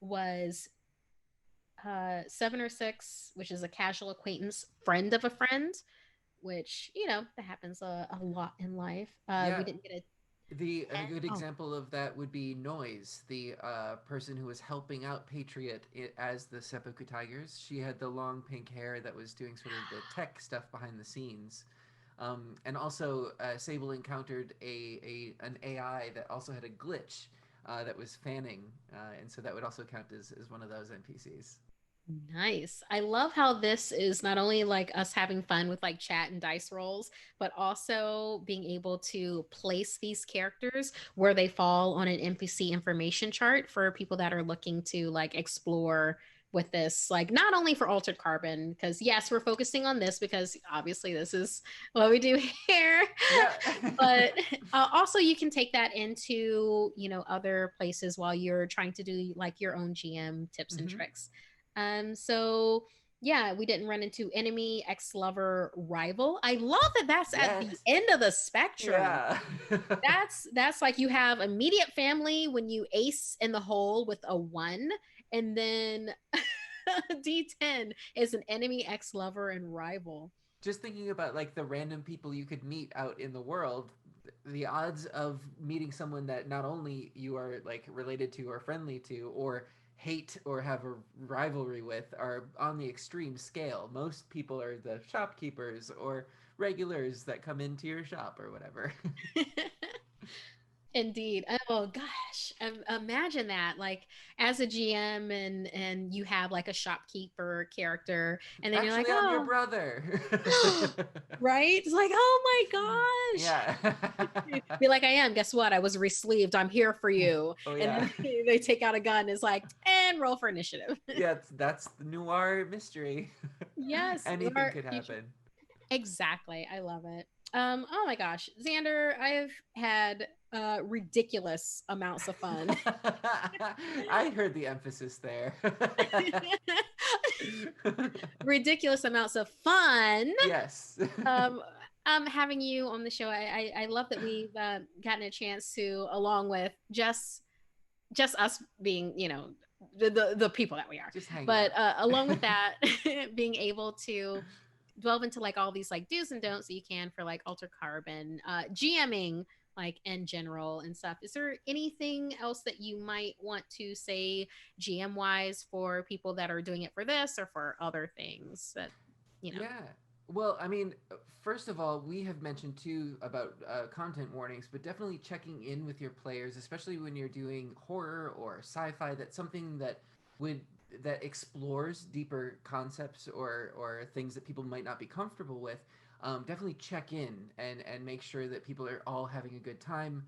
was 7 or 6, which is a casual acquaintance, friend of a friend, which, that happens a lot in life. We Yeah, didn't get a a 10. good Oh, example of that would be Noise, the person who was helping out Patriot as the Seppuku Tigers. She had the long pink hair that was doing sort of the tech stuff behind the scenes. And also, Sable encountered an AI that also had a glitch that was fanning, and so that would also count as one of those NPCs. nice. I love how this is not only like us having fun with like chat and dice rolls, but also being able to place these characters where they fall on an NPC information chart for people that are looking to like explore with this, like not only for Altered Carbon, because yes, we're focusing on this because obviously this is what we do here, Yeah. but also you can take that into, other places while you're trying to do like your own GM tips and Hmm. tricks. So yeah, we didn't run into enemy, ex-lover, rival. I love that that's at the Yes. end of the spectrum. Yeah. That's like you have immediate family when you ace in the hole with a 1, and then D10 is an enemy, ex-lover, and rival. Just thinking about like the random people you could meet out in the world, the odds of meeting someone that not only you are like related to or friendly to or hate or have a rivalry with are on the extreme scale. Most people are the shopkeepers or regulars that come into your shop or whatever. Indeed. Oh gosh, imagine that. Like as a GM, and you have like a shopkeeper character, and then you're like, Actually, I'm your oh, brother. right? It's like, oh my gosh. Yeah. Be like, I am. Guess what? I was re-sleeved. I'm here for you. Oh And yeah. then they take out a gun. It's like, and roll for initiative. Yeah, that's the noir mystery. Yes, Anything our could future. happen. Exactly. I love it. Oh my gosh, Xander, I've had ridiculous amounts of fun. I heard the emphasis there. Ridiculous amounts of fun. Yes. Um, having you on the show, I love that we've gotten a chance to, along with just us being, the people that we are, Just hanging but out. along with that, being able to delve into like all these like do's and don'ts that you can for like Alter Carbon, GMing like in general and stuff. Is there anything else that you might want to say GM wise for people that are doing it for this or for other things that, you know? Yeah. Well, I mean, first of all, we have mentioned too about content warnings, but definitely checking in with your players, especially when you're doing horror or sci-fi. That's something would that explores deeper concepts or things that people might not be comfortable with. Definitely check in and make sure that people are all having a good time,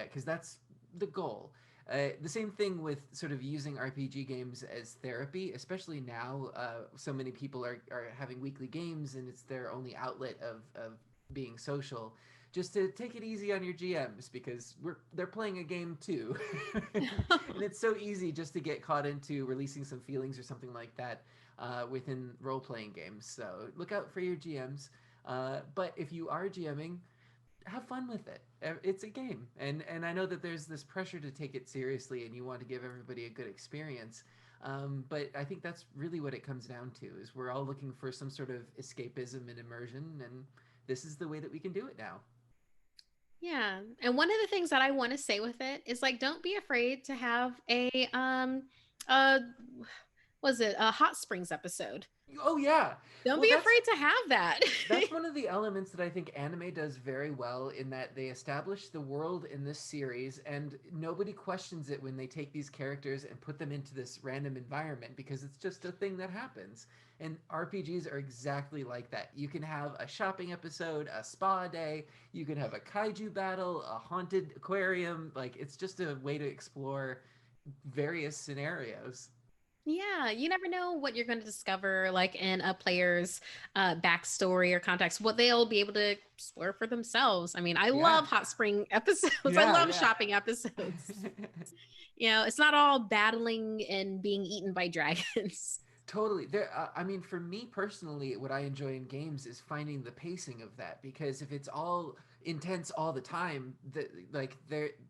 because that's the goal. The same thing with sort of using RPG games as therapy, especially now. So many people are having weekly games and it's their only outlet of being social. Just to take it easy on your GMs because they're playing a game too. And it's so easy just to get caught into releasing some feelings or something like that within role playing games. So look out for your GMs. But if you are GMing, have fun with it. It's a game, and I know that there's this pressure to take it seriously, and you want to give everybody a good experience. But I think that's really what it comes down to: is we're all looking for some sort of escapism and immersion, and this is the way that we can do it now. Yeah. And one of the things that I want to say with it is like don't be afraid to have uh was it a hot springs episode. Oh yeah, Don't well be afraid to have that. that's one of the elements that I think anime does very well in that they establish the world in this series and nobody questions it when they take these characters and put them into this random environment because it's just a thing that happens. And RPGs are exactly like that. You can have a shopping episode, a spa day, you can have a kaiju battle, a haunted aquarium. Like it's just a way to explore various scenarios. Yeah, you never know what you're going to discover, like in a player's backstory or context, what they'll be able to explore for themselves. I mean, I Yeah. love hot spring episodes. I Yeah, love yeah. shopping episodes. It's not all battling and being eaten by dragons. Totally. There, I mean, for me personally, what I enjoy in games is finding the pacing of that. Because if it's all intense all the time,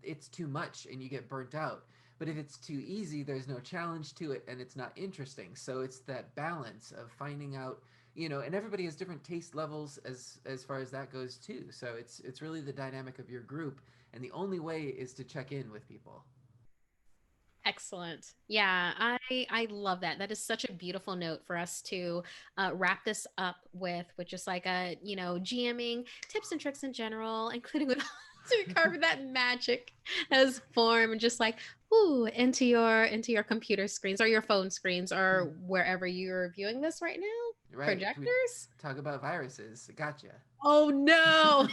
it's too much and you get burnt out. But if it's too easy, there's no challenge to it and it's not interesting. So it's that balance of finding out, and everybody has different taste levels as far as that goes too. So it's really the dynamic of your group, and the only way is to check in with people. Excellent. Yeah, I love that. That is such a beautiful note for us to wrap this up with just like a GMing tips and tricks in general, including with to carve that magic as form and just like ooh into your computer screens or your phone screens or wherever you're viewing this right now. Right. We Projectors. talk about viruses. Gotcha. Oh no.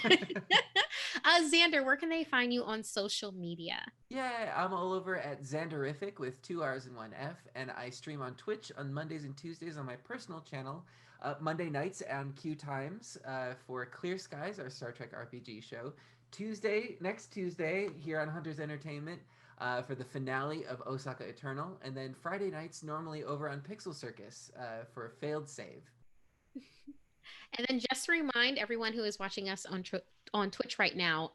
Xander, where can they find you on social media? Yeah, I'm all over at Xanderific with two R's and one F, and I stream on Twitch on Mondays and Tuesdays on my personal channel. Monday nights on Q Times for Clear Skies, our Star Trek RPG show. Next Tuesday, here on Hunter's Entertainment for the finale of Osaka Eternal, and then Friday nights normally over on Pixel Circus for Failed Save. And then just to remind everyone who is watching us on Twitch right now,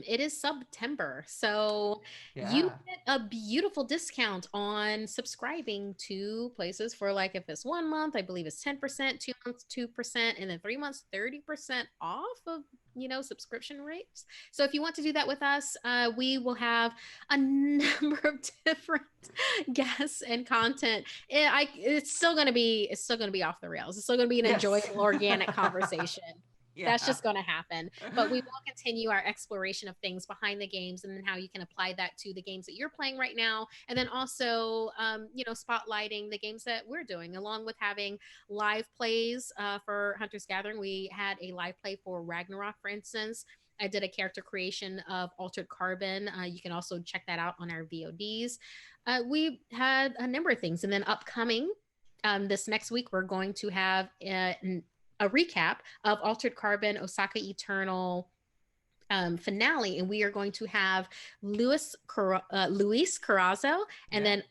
it is September, so you Yeah. get a beautiful discount on subscribing to places for like if it's 1 month, I believe it's 10%, 2 months 2%, and then 3 months 30% off of subscription rates. So if you want to do that with us, we will have a number of different guests and content. It's still gonna be off the rails. It's still gonna be an Yes. enjoyable, organic conversation. That's Yeah. just going to happen. But we will continue our exploration of things behind the games and then how you can apply that to the games that you're playing right now. And then also, spotlighting the games that we're doing, along with having live plays for Hunter's Gathering. We had a live play for Ragnarok, for instance. I did a character creation of Altered Carbon. You can also check that out on our VODs. We had a number of things. And then upcoming this next week, we're going to have a recap of Altered Carbon Osaka Eternal finale, and we are going to have Luis Carrazzo, and Yeah.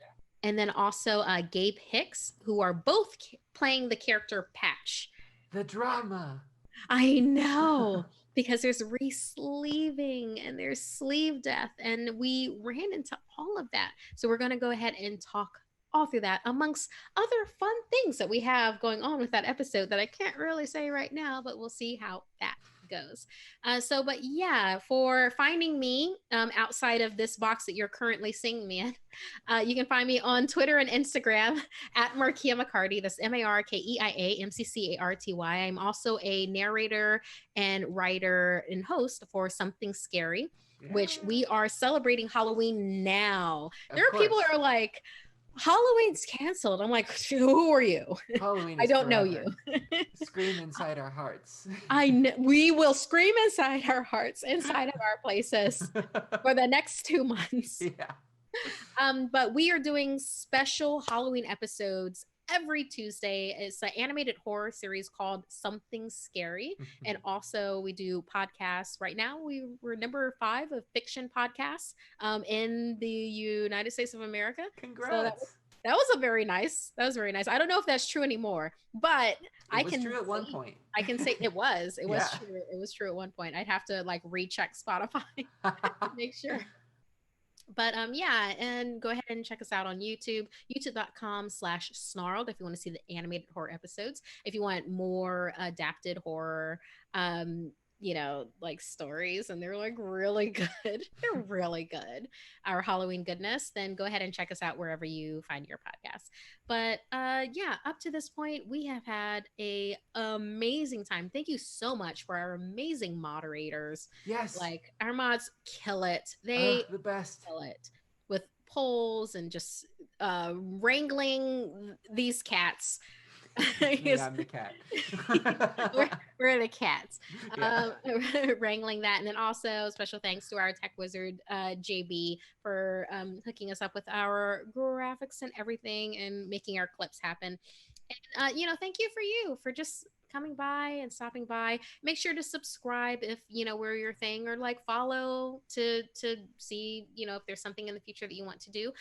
then also Gabe Hicks, who are both playing the character Patch. The drama. I know. Because there's re-sleeving and there's sleeve death, and we ran into all of that. So we're going to go ahead and talk all through that, amongst other fun things that we have going on with that episode that I can't really say right now, but we'll see how that goes. But yeah, for finding me outside of this box that you're currently seeing me in, you can find me on Twitter and Instagram at Markeia McCarty. That's MarkeiaMcCarty. I'm also a narrator and writer and host for Something Scary, Yeah. which we are celebrating Halloween now. Of There are people course. that are like, Halloween's canceled. I'm like, who are you? Halloween I is don't know you. forever. Scream inside our hearts. I know we will scream inside our hearts, inside of our places for the next 2 months. Yeah. But we are doing special Halloween episodes every Tuesday. It's an animated horror series called Something Scary. And also we do podcasts. Right now we're number 5 of fiction podcasts in the United States of America. So Congrats. that was very nice. That was very nice. I don't know if that's true anymore, but It was true at one point. I can say it was. It was Yeah. true. It was true at one point. I'd have to like recheck Spotify to make sure. But yeah, and go ahead and check us out on YouTube, youtube.com/snarled if you want to see the animated horror episodes. If you want more adapted horror, like stories, and they're like really good. They're really good. Our Halloween goodness, then go ahead and check us out wherever you find your podcast. But yeah, up to this point, we have had a amazing time. Thank you so much for our amazing moderators. Yes. Like our mods kill it. They the best. kill it with polls and just wrangling these cats. Me, I'm the cat. we're the cats. Yeah. Wrangling that. And then also special thanks to our tech wizard, JB, for hooking us up with our graphics and everything and making our clips happen. And, thank you for just coming by and stopping by. Make sure to subscribe if we're your thing, or like follow to see if there's something in the future that you want to do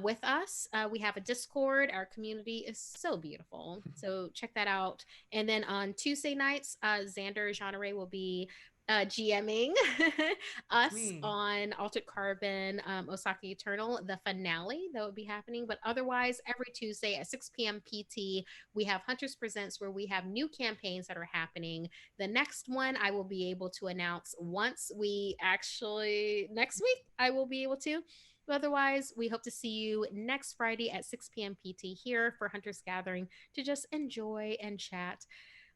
with us. We have a Discord. Our community is so beautiful, so check that out. And then on Tuesday nights, Xander Jeanneret will be GMing It's us me. on Altered Carbon, Osaka Eternal, the finale that will be happening. But otherwise, every Tuesday at 6 p.m. PT, we have Hunters Presents, where we have new campaigns that are happening. The next one I will be able to announce once we actually, next week, I will be able to. But otherwise, we hope to see you next Friday at 6 p.m. PT here for Hunters Gathering to just enjoy and chat.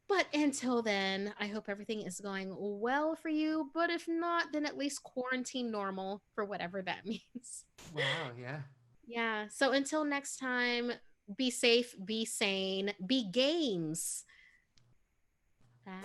But until then, I hope everything is going well for you. But if not, then at least quarantine normal for whatever that means. Wow, yeah. Yeah. So until next time, be safe, be sane, be games. Bye.